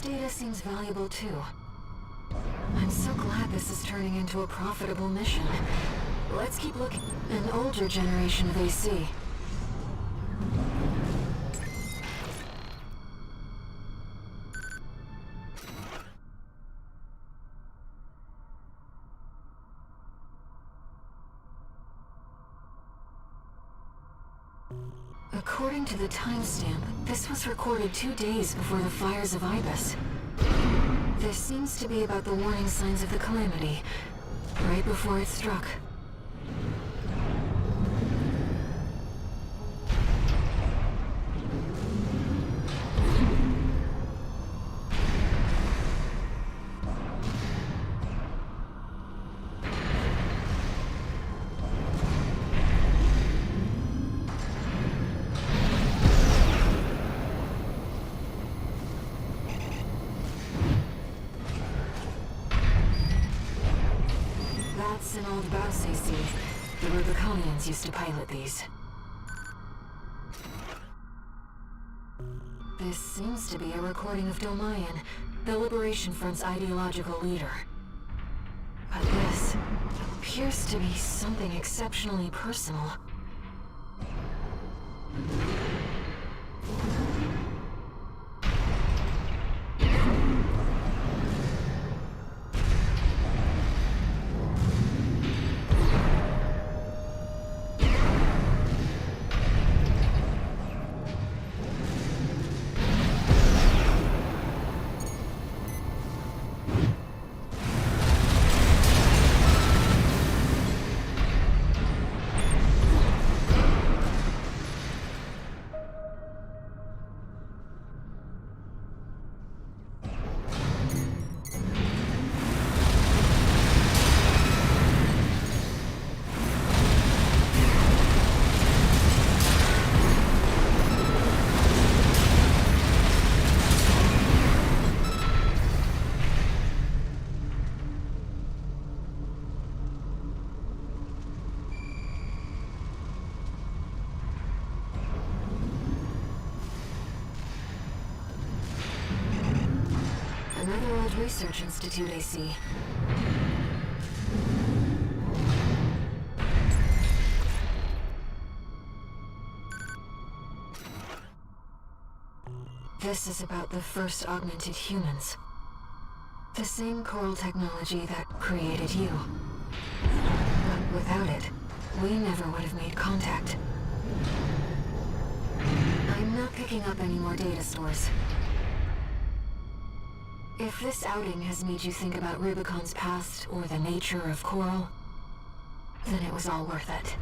data seems valuable too. I'm so glad this is turning into a profitable mission. Let's keep looking. An older generation of AC. According to the timestamp, this was recorded 2 days before the fires of Ibis. This seems to be about the warning signs of the calamity, right before it struck. That's an old Baus AC. The Rubiconians used to pilot these. This seems to be a recording of Domayan, the Liberation Front's ideological leader. But this appears to be something exceptionally personal. Another old research institute, AC. This is about the first augmented humans. The same coral technology that created you. But without it, we never would have made contact. I'm not picking up any more data stores. If this outing has made you think about Rubicon's past or the nature of coral, then it was all worth it.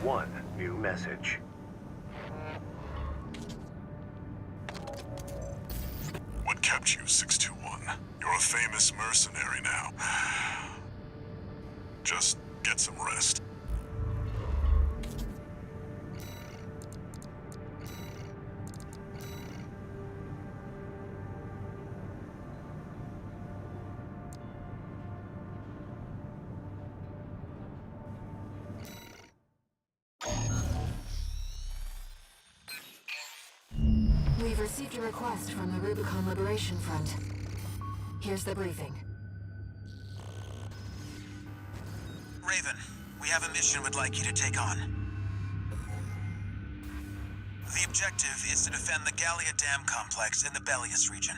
One new message. What kept you, 621? You're a famous mercenary now. Just get some rest. We've received a request from the Rubicon Liberation Front. Here's the briefing. Raven, we have a mission we'd like you to take on. The objective is to defend the Gallia Dam complex in the Bellius region.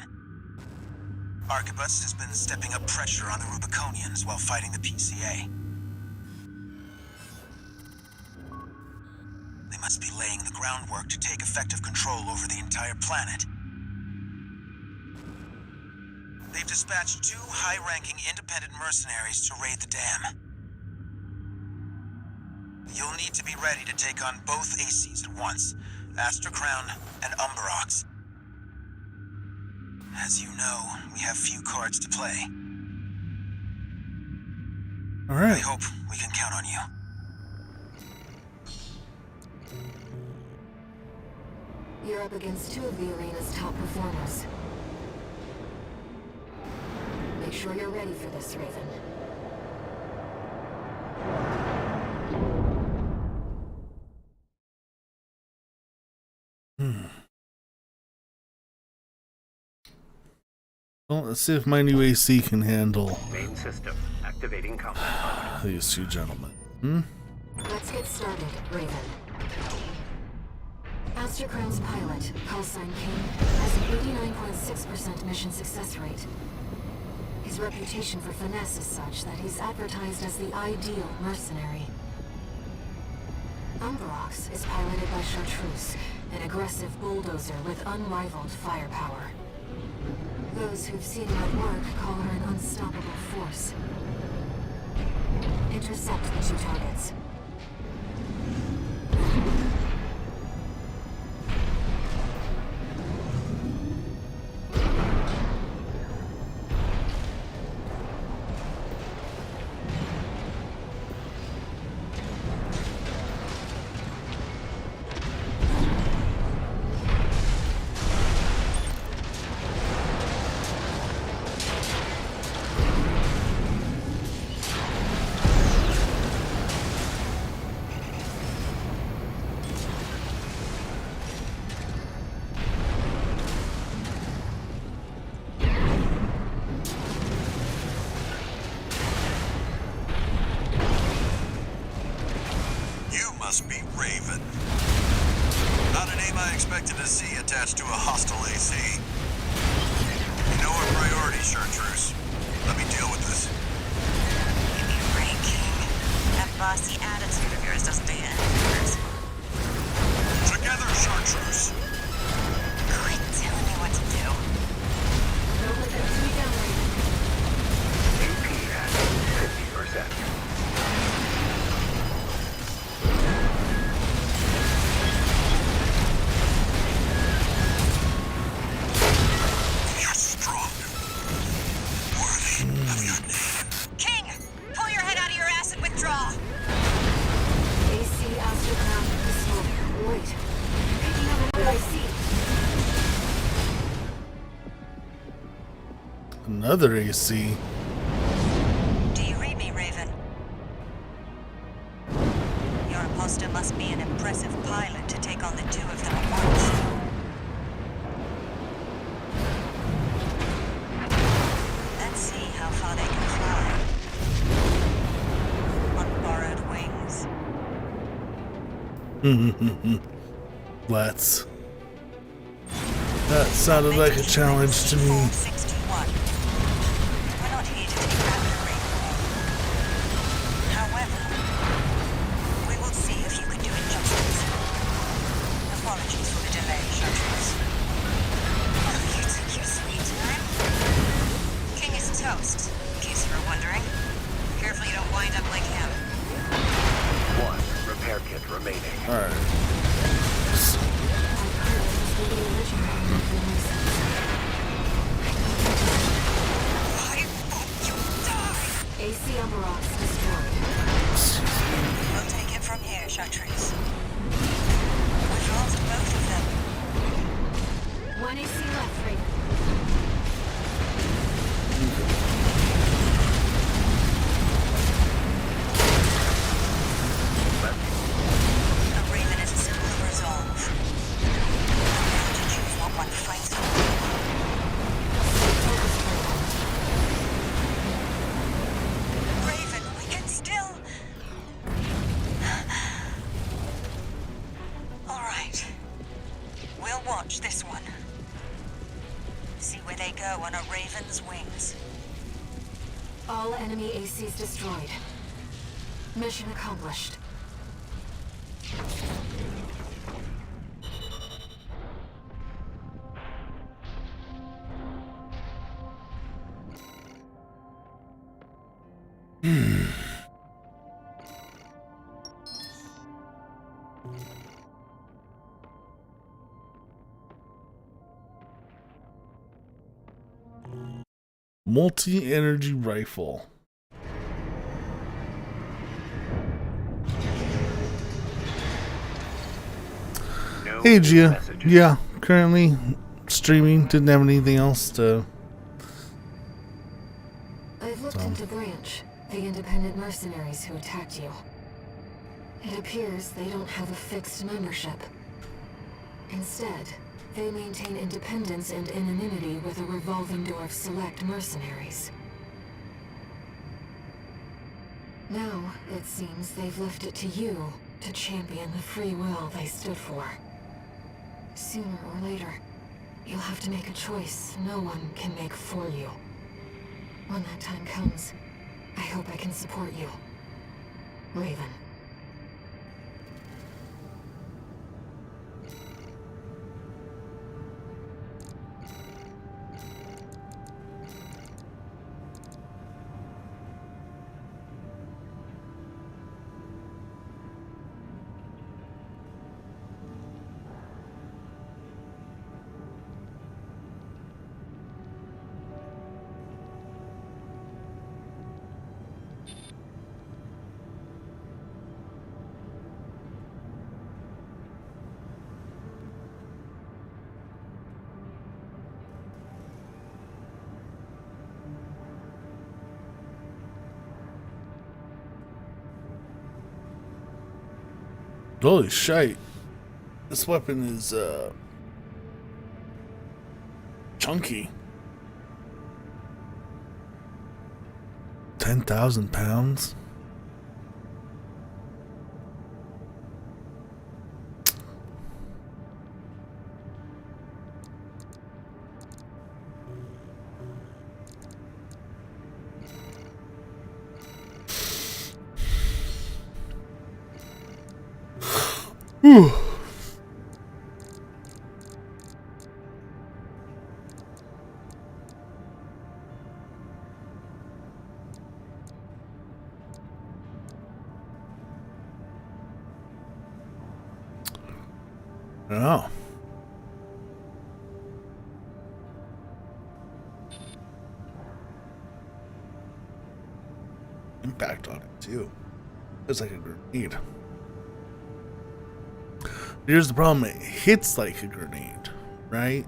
Arquebus has been stepping up pressure on the Rubiconians while fighting the PCA. They must be laying the groundwork to take effective control over the entire planet. They've dispatched 2 high-ranking independent mercenaries to raid the dam. You'll need to be ready to take on both ACs at once, Astra Crown and Umberox. As you know, we have few cards to play. All I right. hope we can count on you. You're up against two of the arena's top performers. Make sure you're ready for this, Raven. Well, let's see if my new AC can handle Main system activating combat mode. these two gentlemen. Let's get started, Raven. Aster Crown's pilot, callsign King, has an 89.6% mission success rate. His reputation for finesse is such that he's advertised as the ideal mercenary. Umberox is piloted by Chartreuse, an aggressive bulldozer with unrivaled firepower. Those who've seen her at work call her an unstoppable force. Intercept the two targets. Must be Raven. Not a name I expected to see attached to a hostile AC. You know our priorities, Chartreuse. Let me deal with this. Give me a break, King. That bossy attitude of yours doesn't do you any favors. Together, Chartreuse. Quit telling me what to do. Don't let them see down, Raven. AP at 50%. Another AC. Do you read me, Raven? Your imposter must be an impressive pilot to take on the two of them at once. Let's see how far they can fly. On borrowed wings. Let's. That sounded like a challenge to me. 61. We're not here to take rapid Raven. However, we will see if you can do it justice. Apologies for the delay, Chartreuse. Oh, you took your sweet time. King is toast, in case you were wondering. Careful you don't wind up like him. 1 repair kit remaining. Alright. AC Umberox destroyed. We'll take it from here, Chartreuse. We've lost both of them. 1 AC left, Raven. A Raven is a symbol of resolve. How to choose what one fights for. Raven, we can still... All right. We'll watch this one. See where they go on a Raven's wings. All enemy ACs destroyed. Mission accomplished. Multi-energy rifle. Hey, Gia. messages. Yeah, currently streaming. Didn't have anything else to. I've looked into Branch, the independent mercenaries who attacked you. It appears they don't have a fixed membership. Instead, they maintain independence and anonymity with a revolving door of select mercenaries. Now, it seems they've left it to you to champion the free will they stood for. Sooner or later, you'll have to make a choice no one can make for you. When that time comes, I hope I can support you. Raven. Holy shite. This weapon is, chunky. 10,000 pounds? Whew. I don't know. Impact on it too. It's like a grenade. Here's the problem, it hits like a grenade, right?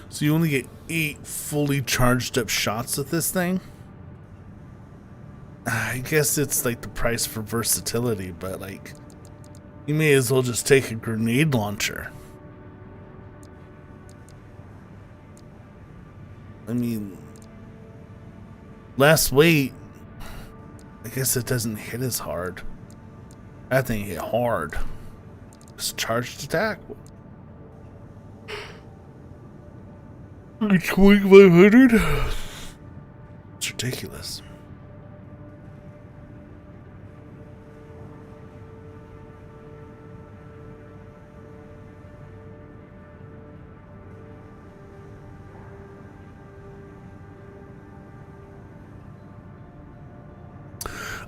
So you only get 8 fully charged up shots with this thing? I guess it's like the price for versatility, but like, you may as well just take a grenade launcher. I mean, less weight, I guess it doesn't hit as hard. That thing hit hard. It's charged attack. Like 2,500? It's ridiculous.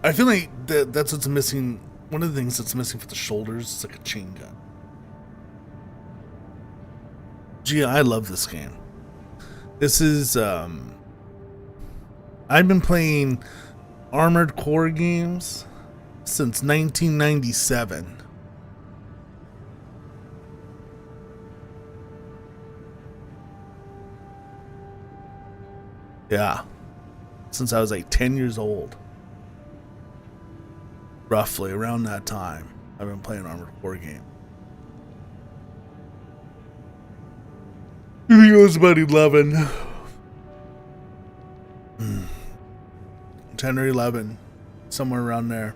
I feel like that's what's missing. One of the things that's missing for the shoulders is like a chain gun. Gee, I love this game. This is, I've been playing Armored Core games since 1997. Yeah. Since I was like 10 years old. Roughly around that time, I've been playing Armored Core game. I think it was about 11. 10 or 11. Somewhere around there.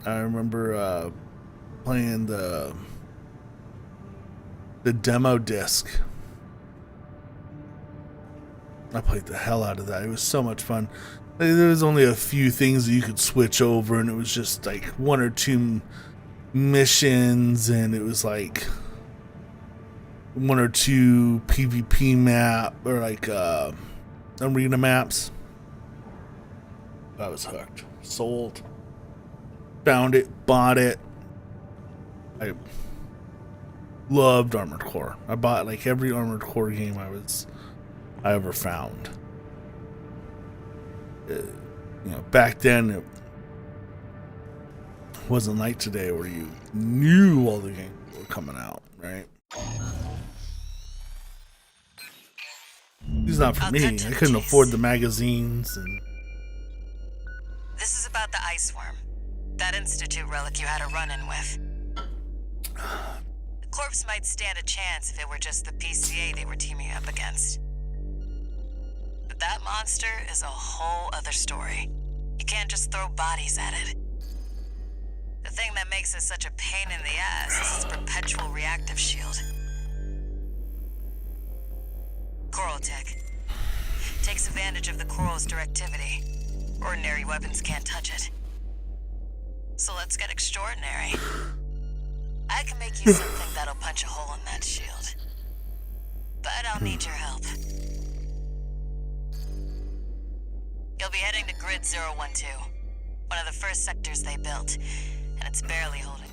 I remember playing the demo disc. I played the hell out of that. It was so much fun. There was only a few things that you could switch over, and it was just like 1 or 2 missions, and it was like 1 or 2 PvP map, or like arena maps. I was hooked. Sold. Found it. Bought it. I loved Armored Core. I bought like every Armored Core game I ever found. You know, back then it wasn't like today where you knew all the games were coming out, right? It's not for me. I couldn't afford the magazines and. This is about the ice worm. That Institute relic you had a run-in with. The corpse might stand a chance if it were just the PCA they were teaming up against. But that monster is a whole other story. You can't just throw bodies at it. The thing that makes it such a pain in the ass is its perpetual reactive shield. Coral tech. Takes advantage of the coral's directivity. Ordinary weapons can't touch it. So let's get extraordinary. I can make you something that'll punch a hole in that shield. But I'll need your help. You'll be heading to Grid 012, one of the first sectors they built, and it's barely holding.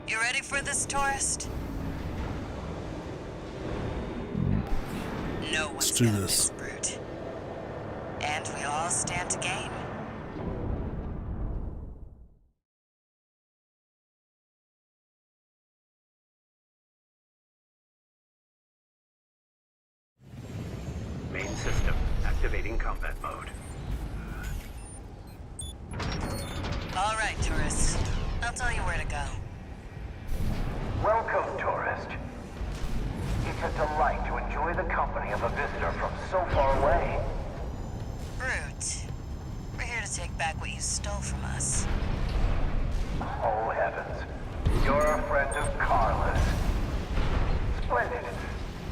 You ready for this, tourist? No one's Let's do gonna this. miss Brute. And we all stand to gain. Main system activating combat mode. All right, tourists. I'll tell you where to go. Welcome, tourist. It's a delight to enjoy the company of a visitor from so far away. Brute, we're here to take back what you stole from us. Oh, heavens. You're a friend of Carla's. Splendid.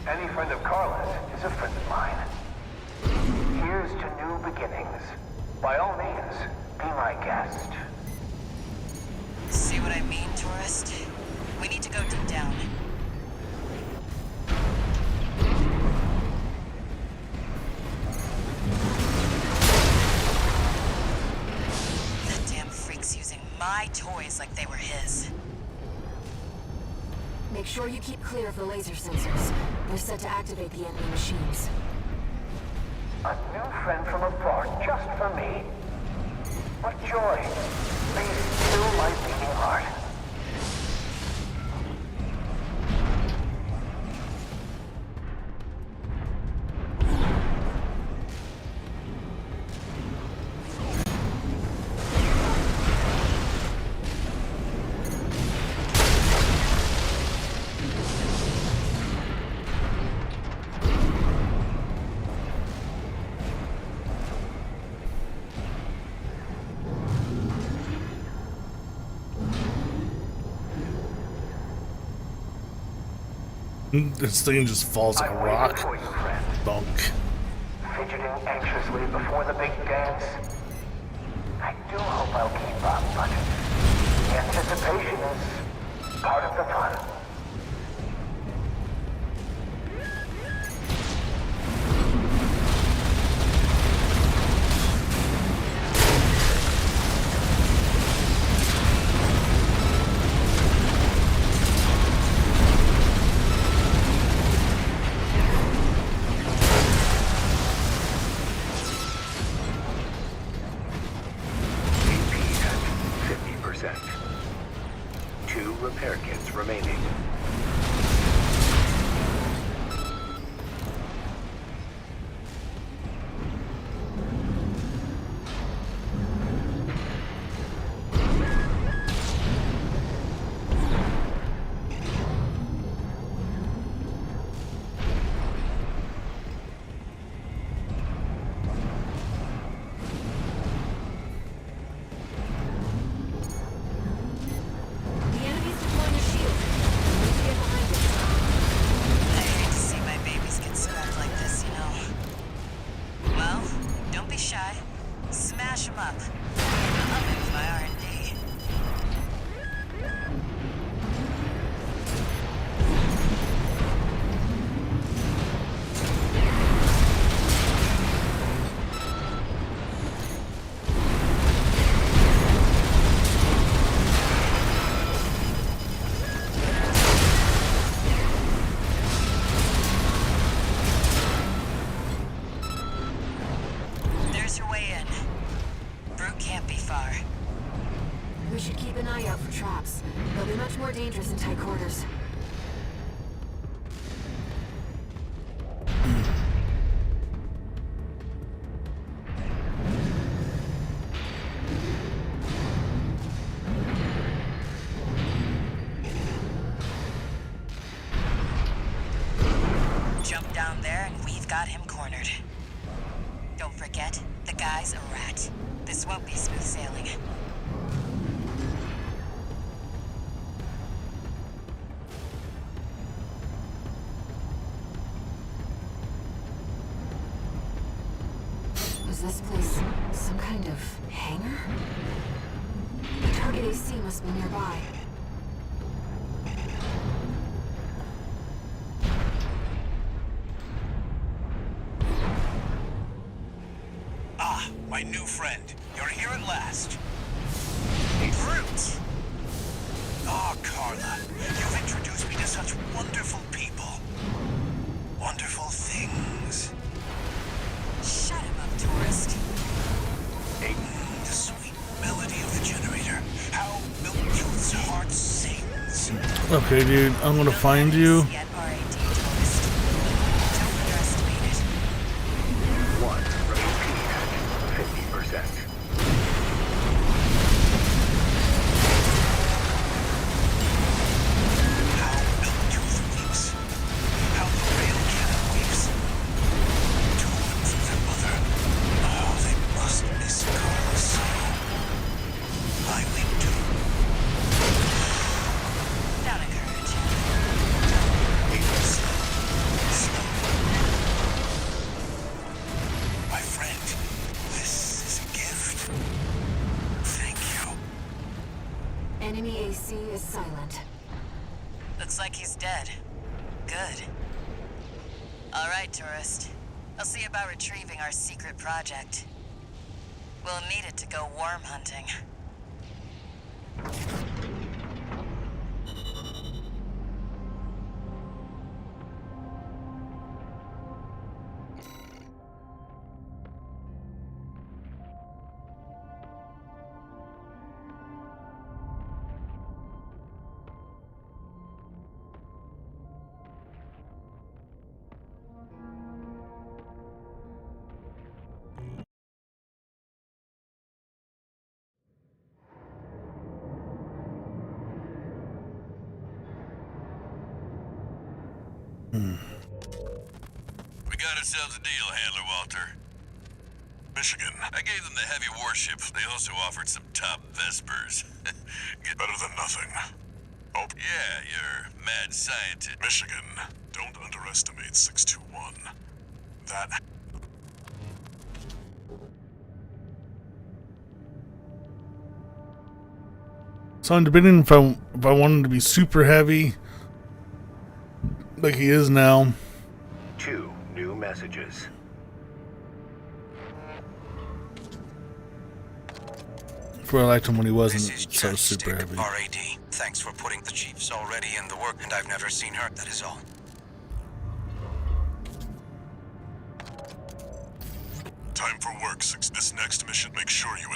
Any friend of Carla's is a friend of mine. Here's to new beginnings. By all means, be my guest. See what I mean, tourist? We need to go deep down. That damn freak's using my toys like they were his. Make sure you keep clear of the laser sensors. They're set to activate the enemy machines. A new friend from afar just for me. What joy. Please still my beating heart. This thing just falls like a I rock. waited for you, friend. Bunk. Fidgeting anxiously before the big dance. I do hope I'll keep up, but anticipation is part of the fun. AP at 50%. 2 repair kits remaining. The enemy's deploying a shield. We need to get behind it. I hate to see my babies get scrapped like this, you know. Well, don't be shy. Smash them up. I'll move my R&D. We should keep an eye out for traps. They'll be much more dangerous in tight quarters. Jump down there and we've got him cornered. Don't forget, the guy's a rat. This won't be smooth sailing. Was this place some kind of hangar? The target AC must be nearby. Ah, my new friend. You're here at last. Brute! Ah, Carla, you've introduced me to such wonderful people. Wonderful things. Shut him up, tourist. The sweet melody of the generator. How Milk's heart sings. Okay, dude, I'm gonna find you. Yet RAD, tourist. Don't underestimate it. 1 repeat, 50%. How Milktooth weeps. How the rail cannon weeps. Torn from their mother. Oh, they must miss Carla so. I weep too. Don't encourage. Slow. My friend, this is a gift. Thank you. Enemy AC is silent. Looks like he's dead. Good. All right, tourist. I'll see about retrieving our secret project. We'll need it to go worm hunting. We got ourselves a deal, Handler Walter. Michigan, I gave them the heavy warships. They also offered some top Vespers. better than nothing. Oh, Yeah, you're mad scientist. Michigan, don't underestimate 621. That... So I'm debating if I want him to be super heavy, like he is now. 2 new messages. For I liked him when he wasn't This is so Johnny super Stick, heavy. RAD. Thanks for putting the chiefs already in the work, and I've never seen her, that is all. Time for work, Six. This next mission, make sure you...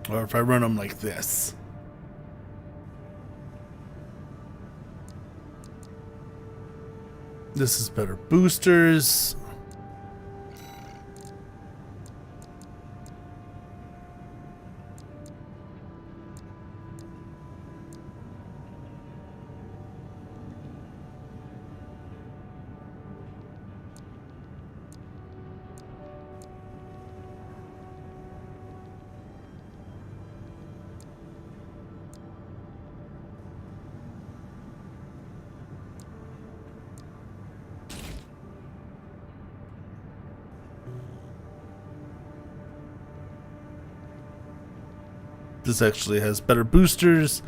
Or if I run them like this. This is better boosters. This actually has better boosters,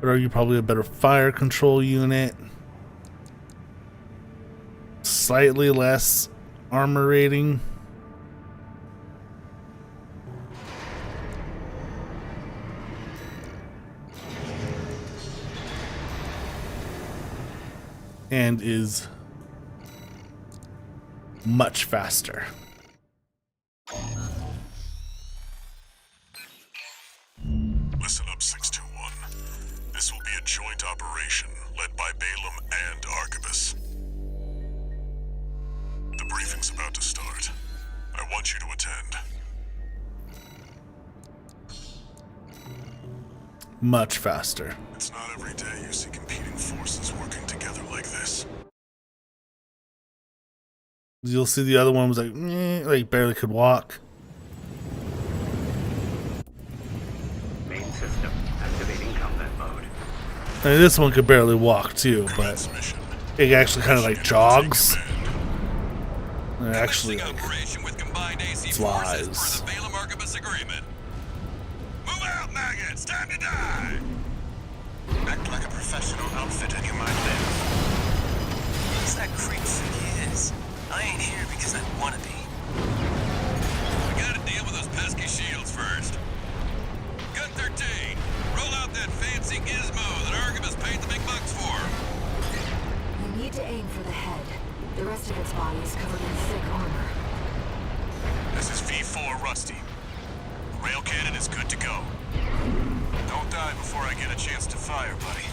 but argue probably a better fire control unit. Slightly less armor rating. And is much faster. Listen up, 621. This will be a joint operation led by Balaam and Arquebus. The briefing's about to start. I want you to attend. Much faster. It's not every day you see competing forces working together like this. You'll see the other one was like barely could walk. Main system activating combat mode. I mean, this one could barely walk too, but it actually kind of like jogs. And it actually like operation with combined AC flies. forces per the Balaam Arquebus agreement. Move out, maggots! Time to die! Act like a professional outfit and you might live. Who's that creep think he is? I ain't here because I want to be. We gotta deal with those pesky shields first. Gun 13, roll out that fancy gizmo that Arquebus paid the big bucks for. You need to aim for the head. The rest of its body is covered in thick armor. This is V4 Rusty. The rail cannon is good to go. Don't die before I get a chance to fire, buddy.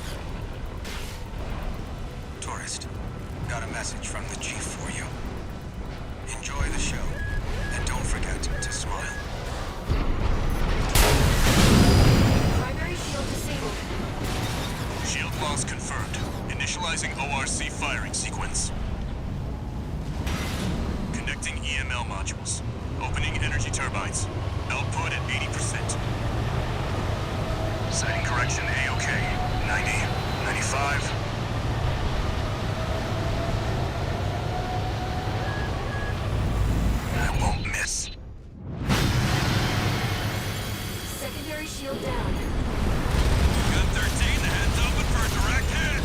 Tourist, got a message from the chief for you. Enjoy the show, and don't forget to smile. Primary shield disabled. Shield loss confirmed. Initializing ORC firing sequence. Connecting EML modules. Opening energy turbines. Output at 80%. Setting correction A-OK. 90, 95. I won't miss. Secondary shield down. Gun 13, the head's open for a direct hit.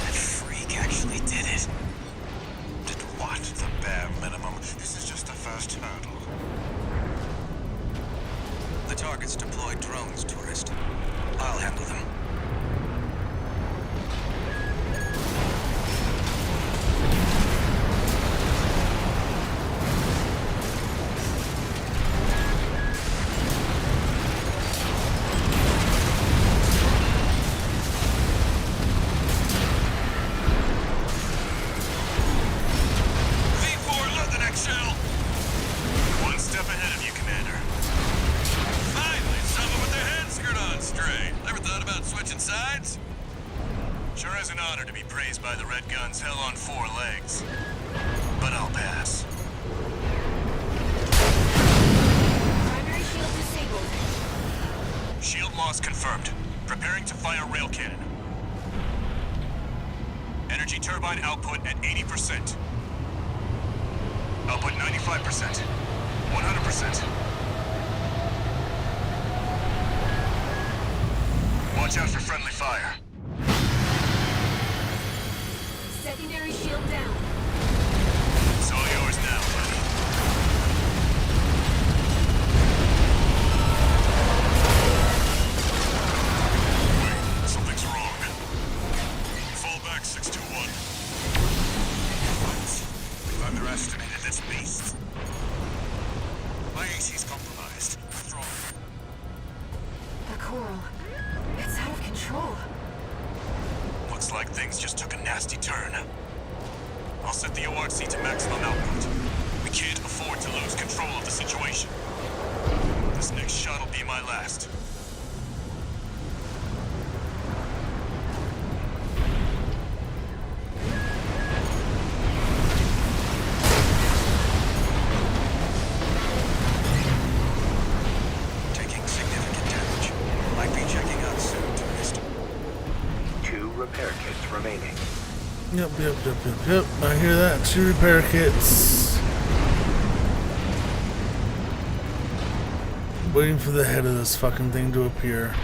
That freak actually did it. Did what? The bare minimum. This is just the first hurdle. The target's deployed drones, tourist. I'll handle them. V4, load the next shell. One step ahead of you, Commander. Finally, someone with their head screwed on straight. Ever thought about switching sides? Sure is an honor to be praised by the Red Guns hell on 4 legs. But I'll pass. Primary shield disabled. Shield loss confirmed. Preparing to fire rail cannon. Energy turbine output at 80%. Output 95%. 100%. Watch out for friendly fire. Secondary shield down. It's all yours now, buddy. Wait, something's wrong. Fall back, 621. control. Looks like things just took a nasty turn. I'll set the ORC to maximum output. We can't afford to lose control of the situation. This next shot'll be my last. Taking significant damage. Might be checking out soon, tourist. 2 repair kits remaining. Yep. I hear that. 2 repair kits. Waiting for the head of this fucking thing to appear.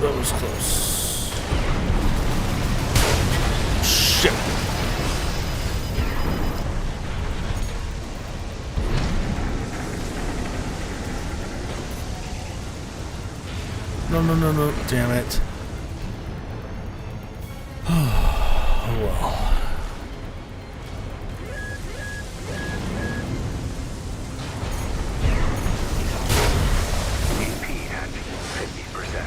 That was close. Shit. No. Damn it. Oh well. AP at 50%.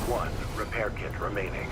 One repair kit remaining.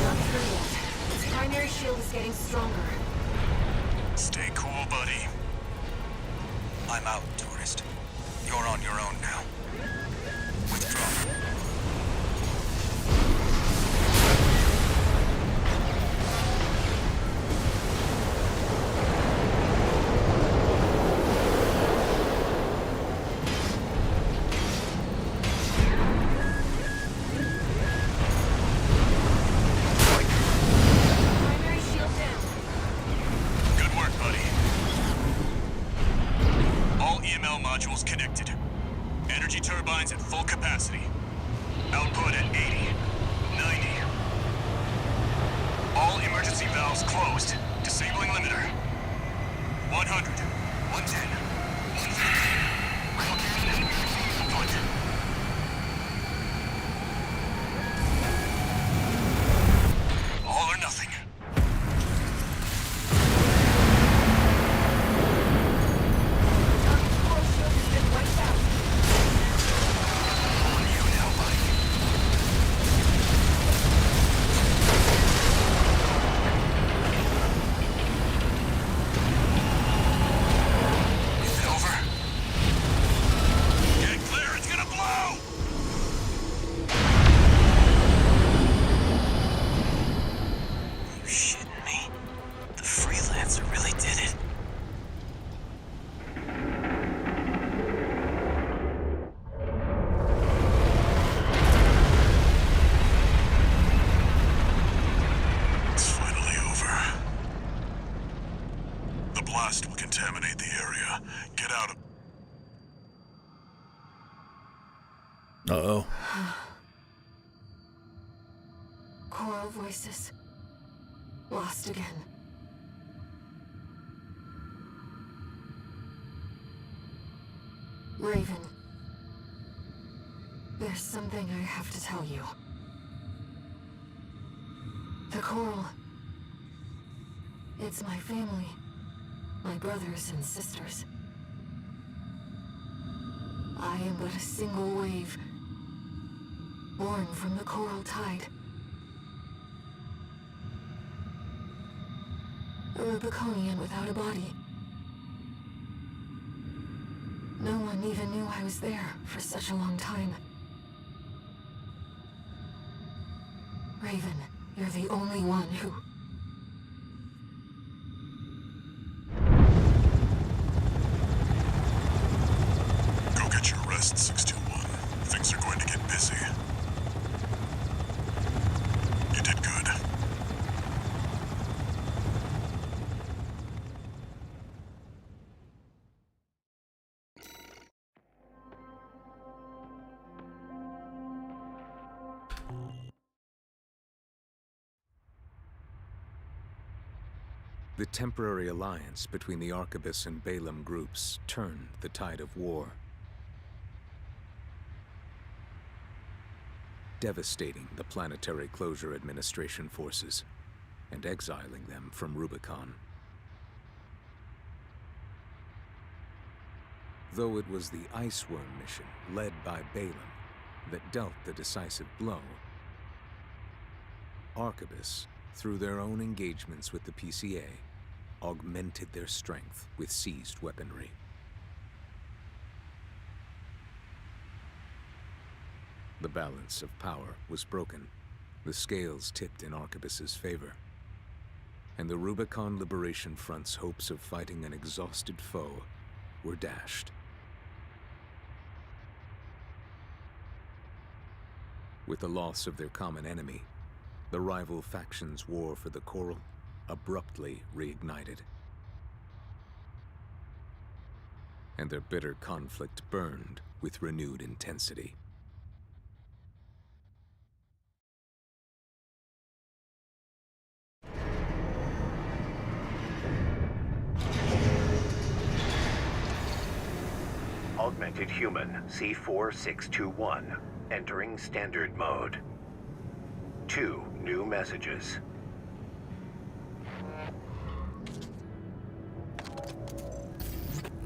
Not through yet. Its primary shield is getting stronger. Stay cool, buddy. I'm out, tourist. You're on your own now. Withdraw. Primary shield down. Good work, buddy. All EML modules connected. Energy turbines at full capacity. Output at 80, 90. All emergency valves closed. Disabling limiter. 100, 110, 150. Input. All or nothing. Coral shield has been wiped out. On you now, buddy. Is it over? Get clear, it's gonna blow! You shitting me? The freelancer really did it. It's finally over. The blast will contaminate the area. Get out of... Uh-oh. Coral voices. Lost again. Raven. There's something I have to tell you. The Coral. It's my family. My brothers and sisters. I am but a single wave. Born from the Coral Tide. A Rubiconian without a body. No one even knew I was there for such a long time. Raven, you're the only one who... The temporary alliance between the Arquebus and Balaam groups turned the tide of war, devastating the Planetary Closure Administration forces and exiling them from Rubicon. Though it was the Ice Worm mission led by Balaam that dealt the decisive blow, Arquebus, through their own engagements with the PCA, augmented their strength with seized weaponry. The balance of power was broken, the scales tipped in Arquebus's favor, and the Rubicon Liberation Front's hopes of fighting an exhausted foe were dashed. With the loss of their common enemy, the rival factions' war for the Coral abruptly reignited. And their bitter conflict burned with renewed intensity. Augmented Human C4621, entering Standard Mode. 2 new messages.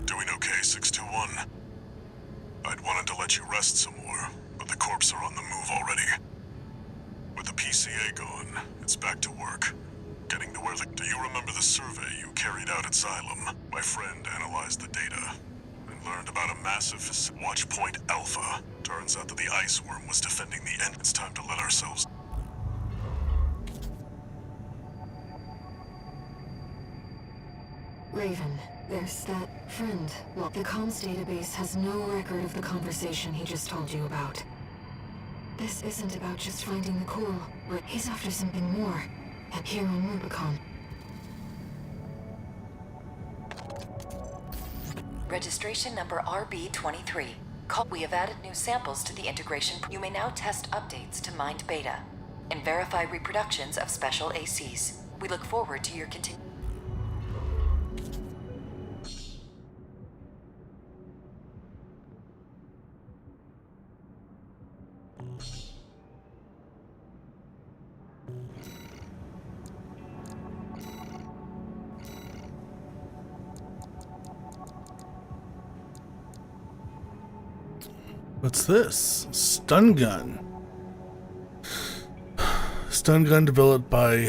Doing okay, 621. I'd wanted to let you rest some more, but the corps are on the move already. With the PCA gone, it's back to work. Getting to where do you remember the survey you carried out at Xylem? My friend analyzed the data and learned about a massive Watchpoint Alpha. Turns out that the Ice Worm was defending the end. It's time to let ourselves... Raven, there's that friend. Well, the comms database has no record of the conversation he just told you about. This isn't about just finding the coral, but he's after something more. And here on Rubicon. Registration number RB23. We have added new samples to the integration. You may now test updates to Mind Beta and verify reproductions of special ACs. We look forward to your continued... What's this? Stun gun. Stun gun developed by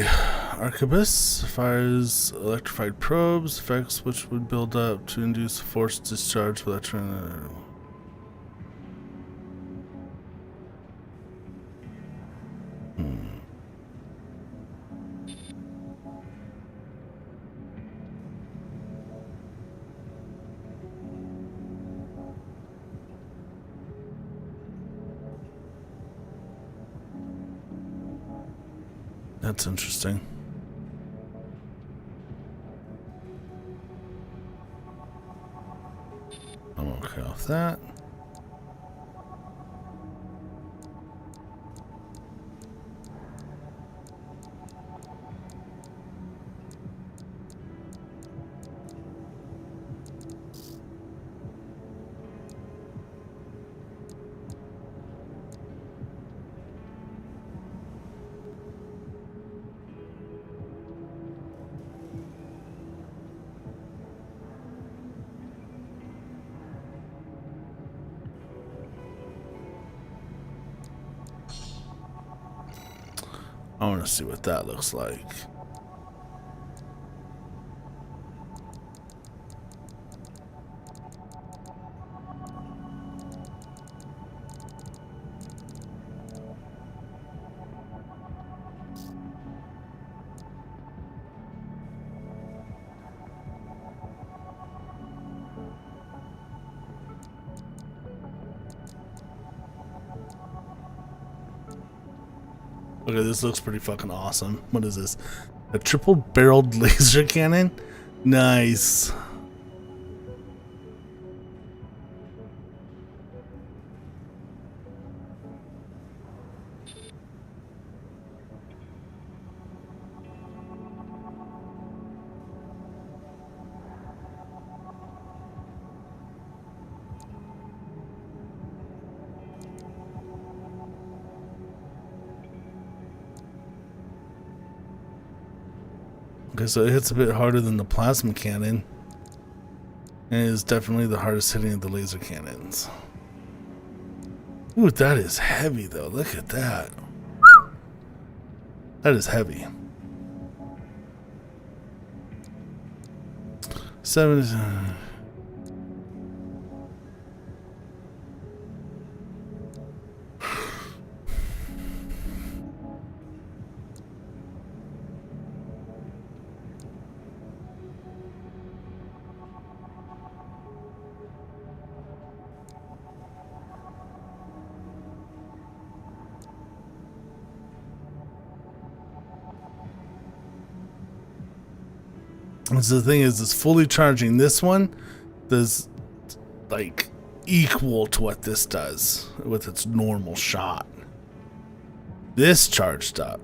Arquebus. Fires electrified probes, effects which would build up to induce force discharge with electron. That's interesting. I'm okay with that. I want to see what that looks like. Okay, this looks pretty fucking awesome. What is this? A triple-barreled laser cannon? Nice. Okay, so it hits a bit harder than the plasma cannon. And it is definitely the hardest hitting of the laser cannons. Ooh, that is heavy though. Look at that. That is heavy. 7. So the thing is fully charging this one does like equal to what this does with its normal shot. This charged up,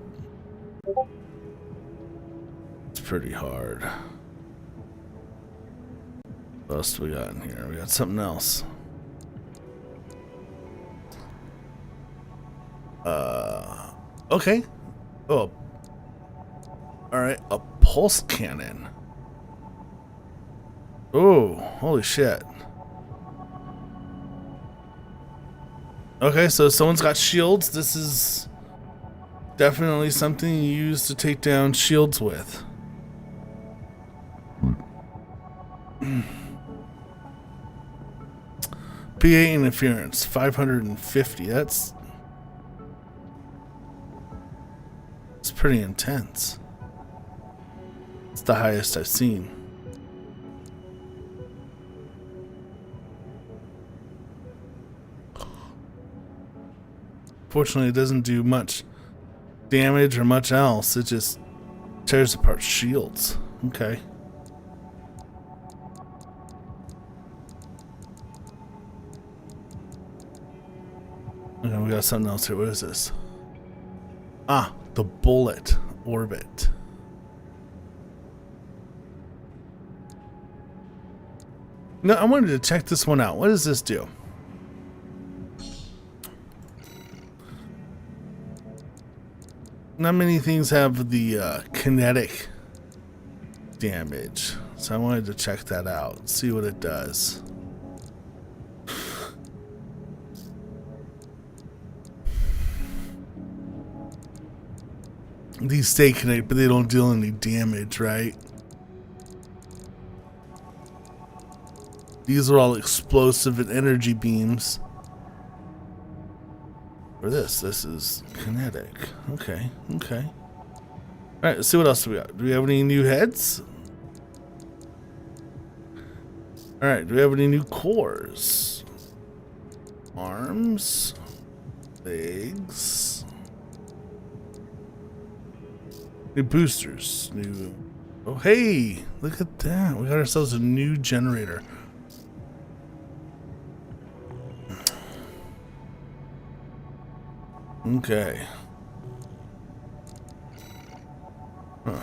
it's pretty hard. What else do we got in here? We got something else. Okay. Oh, all right, a pulse cannon. Oh, holy shit. Okay, so someone's got shields. This is definitely something you use to take down shields with. PA interference, 550. That's pretty intense. It's the highest I've seen. Fortunately, it doesn't do much damage or much else. It just tears apart shields. Okay. Okay, we got something else here. What is this? Ah, the bullet orbit. No, I wanted to check this one out. What does this do? Not many things have the kinetic damage, so I wanted to check that out, see what it does. These stay kinetic, but they don't deal any damage, right? These are all explosive and energy beams. Or this is kinetic. Okay, okay. Alright, let's see what else do we got. Do we have any new heads? Alright, do we have any new cores? Arms. Legs. New boosters. New... Oh, hey! Look at that. We got ourselves a new generator. Okay. Huh.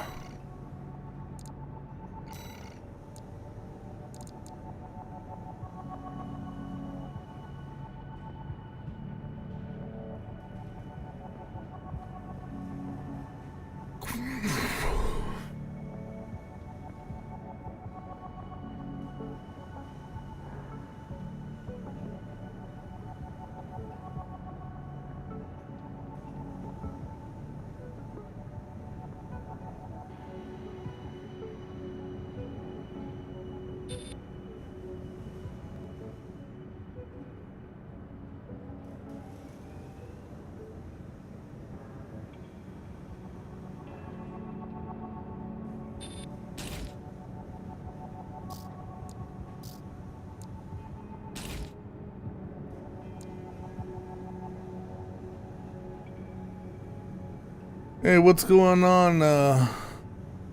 Hey, what's going on,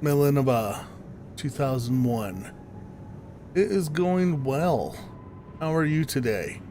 Melanova 2001? It is going well. How are you today?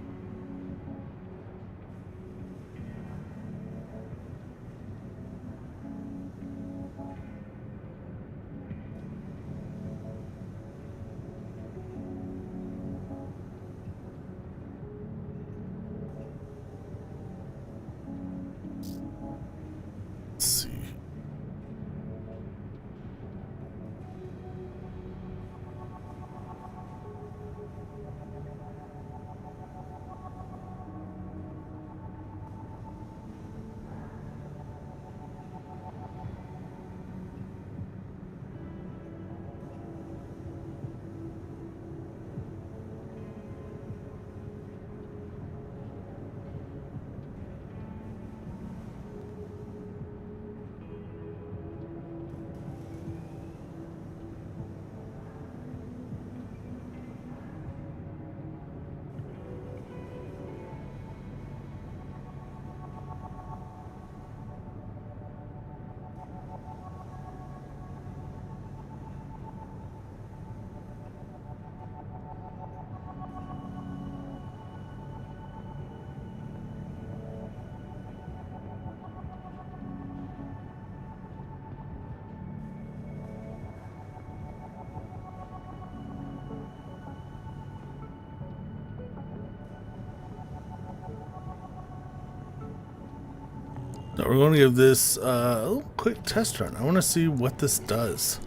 we're going to give this a little quick test run. I want to see what this does.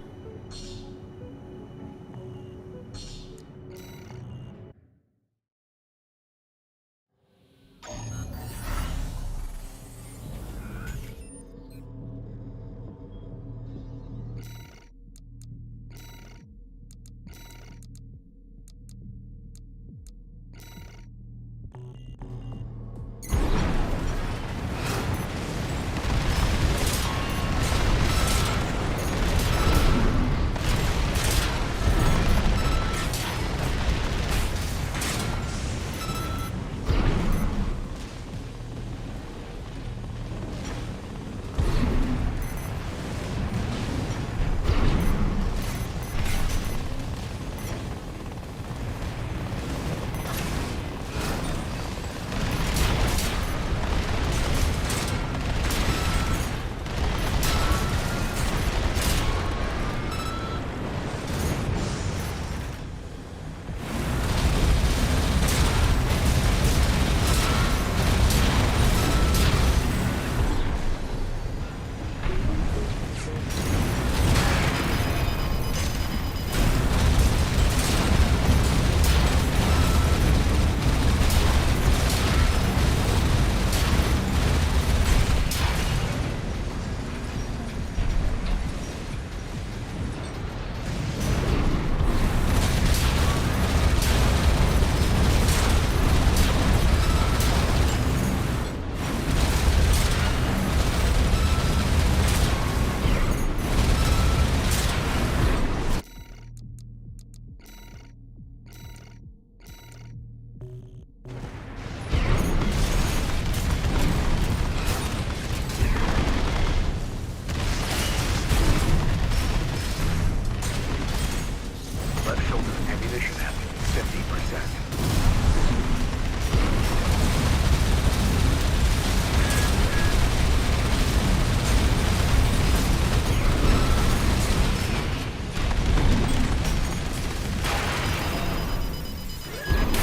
Left shoulder ammunition at 50%.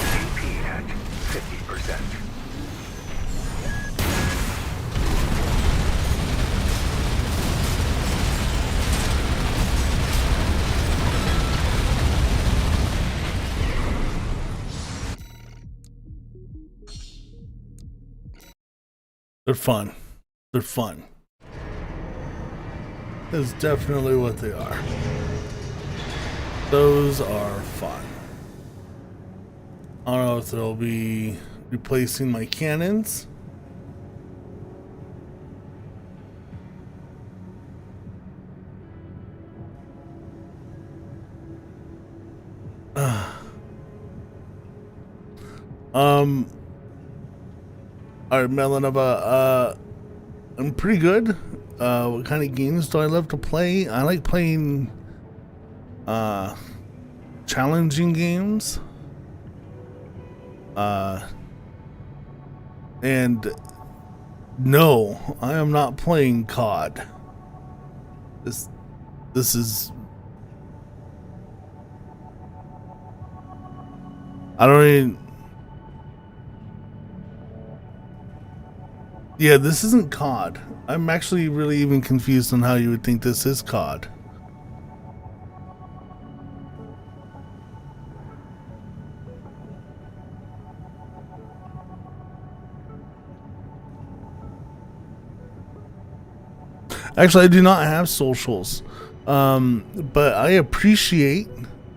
AP at 50%. They're fun. They're fun. That's definitely what they are. Those are fun. I don't know if they'll be replacing my cannons. Alright, Melanova, I'm pretty good. What kind of games do I love to play? I like playing challenging games. And no, I am not playing COD. This is, I don't even, yeah, this isn't COD. I'm actually really even confused on how you would think this is COD. Actually, I do not have socials, but I appreciate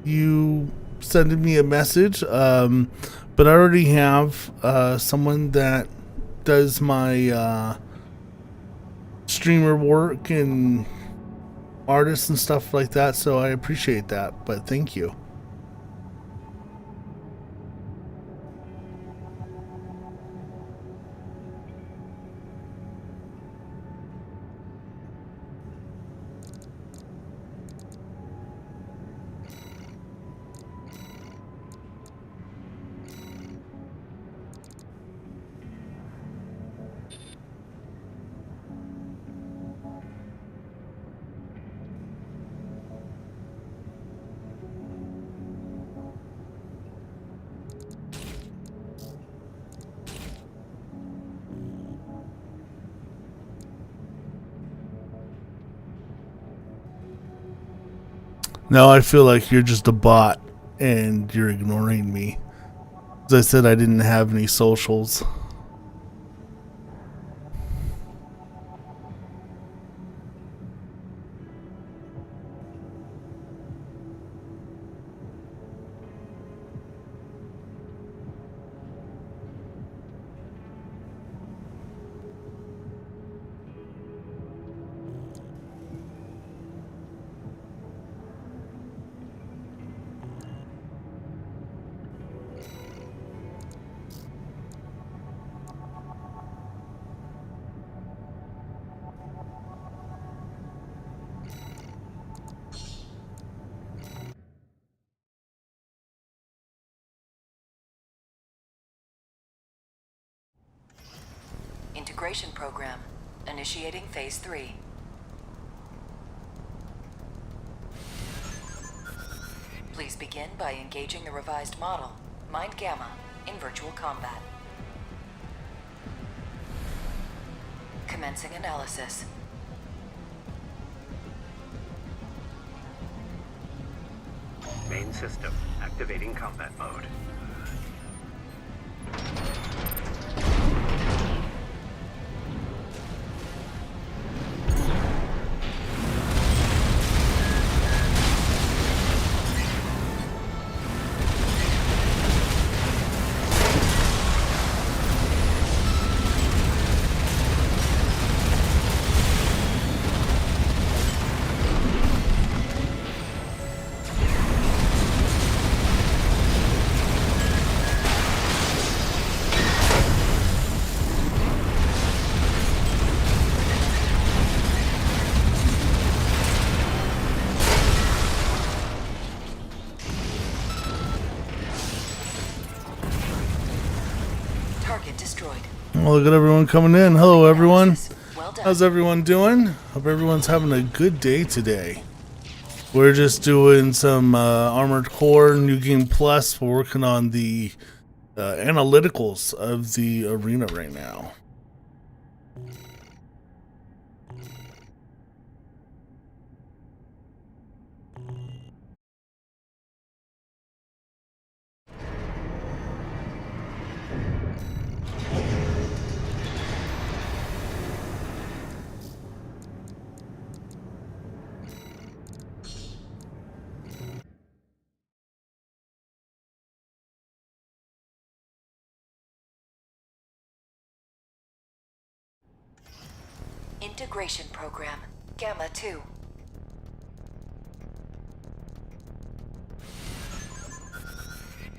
you sending me a message. But I already have someone that does my streamer work and artists and stuff like that, so I appreciate that. But thank you. Now I feel like you're just a bot and you're ignoring me. As I said, I didn't have any socials. Integration program. Initiating phase 3. Please begin by engaging the revised model, Mind Gamma, in virtual combat. Commencing analysis. Main system activating combat mode. Target destroyed. Well, look at everyone coming in. Hello, everyone. Well done. How's everyone doing? Hope everyone's having a good day today. We're just doing some Armored Core New Game Plus. We're working on the analyticals of the arena right now. Integration program. Gamma 2.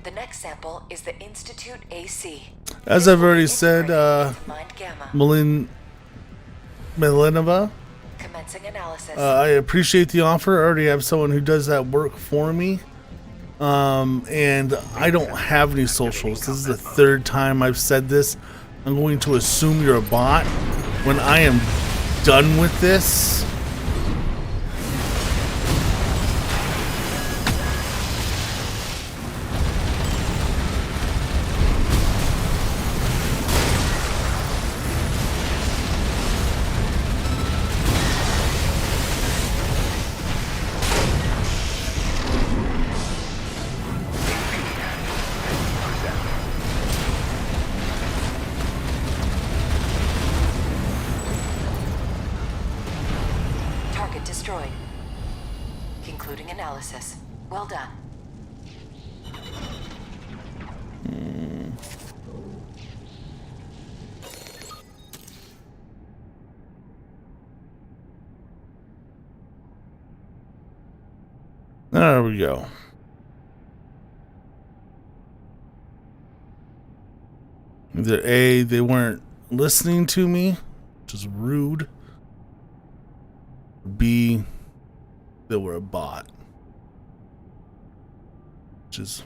The next sample is the Institute AC. As This I've will be already said, integrated into Mind Gamma. Melinova, Commencing analysis. I appreciate the offer. I already have someone who does that work for me. And I don't have any socials. This is the third time I've said this. I'm going to assume you're a bot. When I am done with this, Target destroyed. Concluding analysis. Well done. there we go. Either A, they weren't listening to me, which is rude. B, they were a bot, which is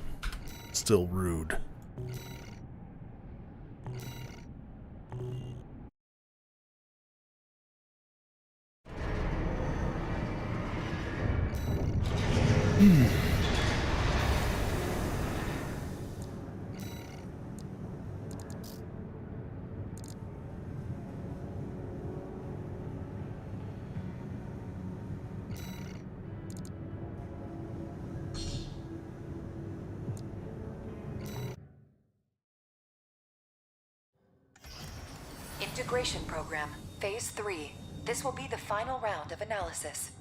still rude. Integration Program, Phase 3. This will be the final round of analysis.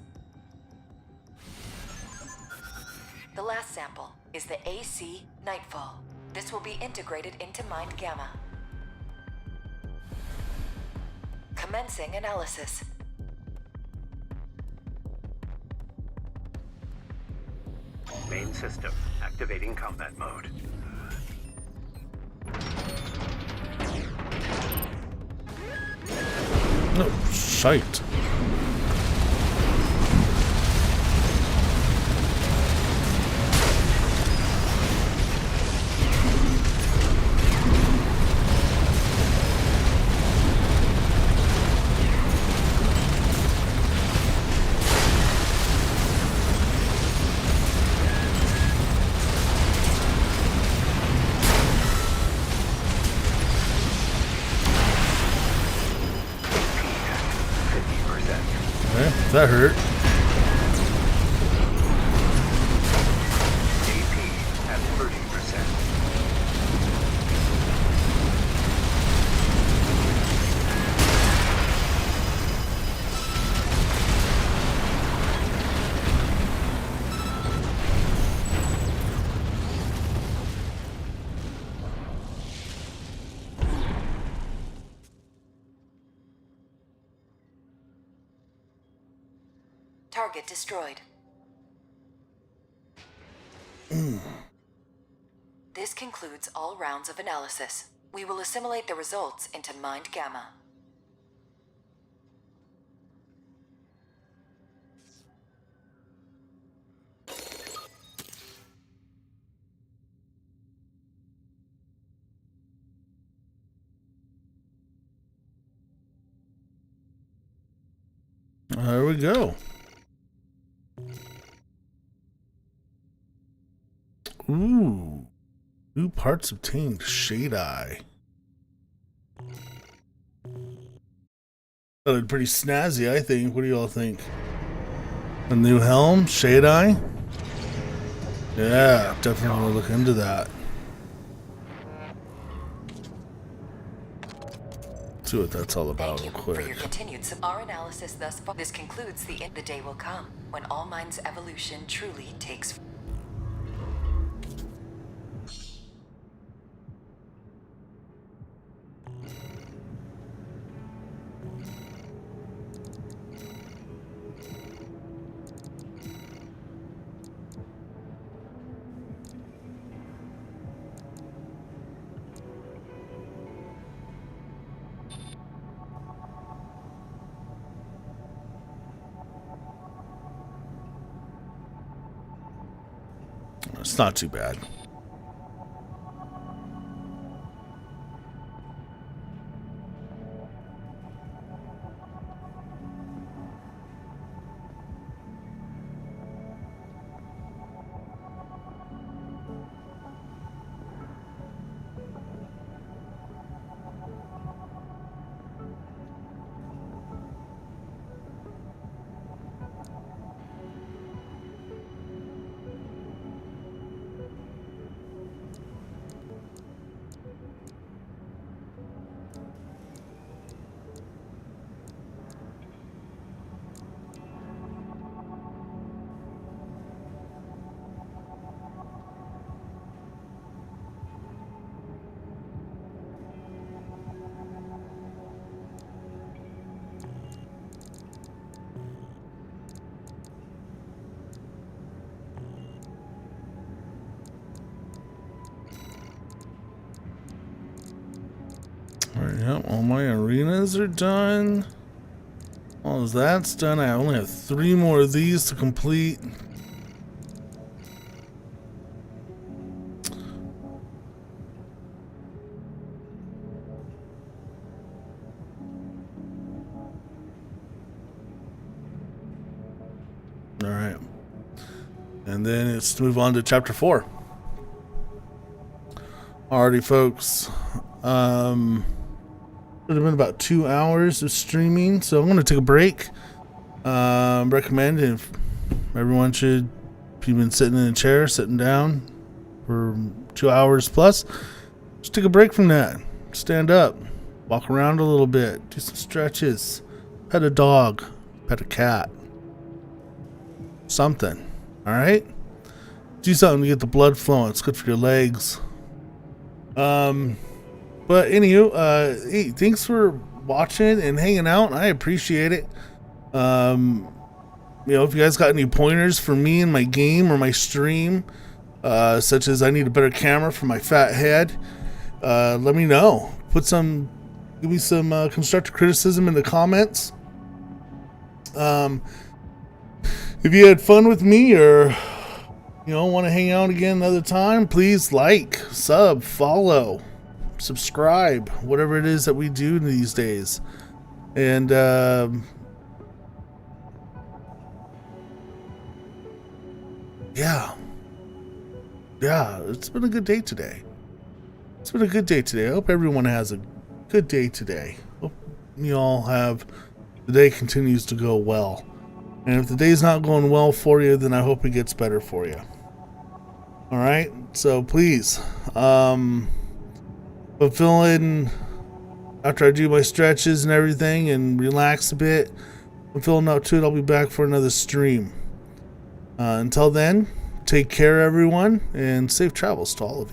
The last sample is the AC Nightfall. This will be integrated into Mind Gamma. Commencing analysis. Main system activating combat mode. No, shite. That hurt. AP at 30%. Target destroyed. This concludes all rounds of analysis. We will assimilate the results into Mind Gamma. There we go. Ooh. New parts obtained. Shade Eye. That looked pretty snazzy, I think. What do y'all think? A new helm? Shade Eye? Yeah, definitely want to look into that. See what that's all about real For quick. your continued our analysis thus far. This concludes the day will come when all minds' evolution truly takes. It's not too bad. Alright, yep, all my arenas are done. All of that's done. I only have 3 more of these to complete. Alright. And then it's to move on to chapter 4. Alrighty, folks. Would have been about 2 hours of streaming, so I'm going to take a break. Recommend if everyone should, if you've been sitting in a chair, sitting down for 2 hours plus, just take a break from that. Stand up, Walk around a little bit. Do some stretches. Pet a dog. Pet a cat. Something. Alright? Do something to get the blood flowing. It's good for your legs. But anywho, hey, thanks for watching and hanging out. I appreciate it. You know, if you guys got any pointers for me in my game or my stream, such as I need a better camera for my fat head, let me know. Give me some constructive criticism in the comments. If you had fun with me, or you know, want to hang out again another time, please like, sub, follow, subscribe, whatever it is that we do these days. And yeah, it's been a good day today. I hope everyone has a good day today. Hope you all have, the day continues to go well. And if the day's not going well for you, then I hope it gets better for you. Alright, so please, fulfilling, after I do my stretches and everything and relax a bit, I'm feeling up to it. I'll be back for another stream. Until then, take care everyone, and safe travels to all of you.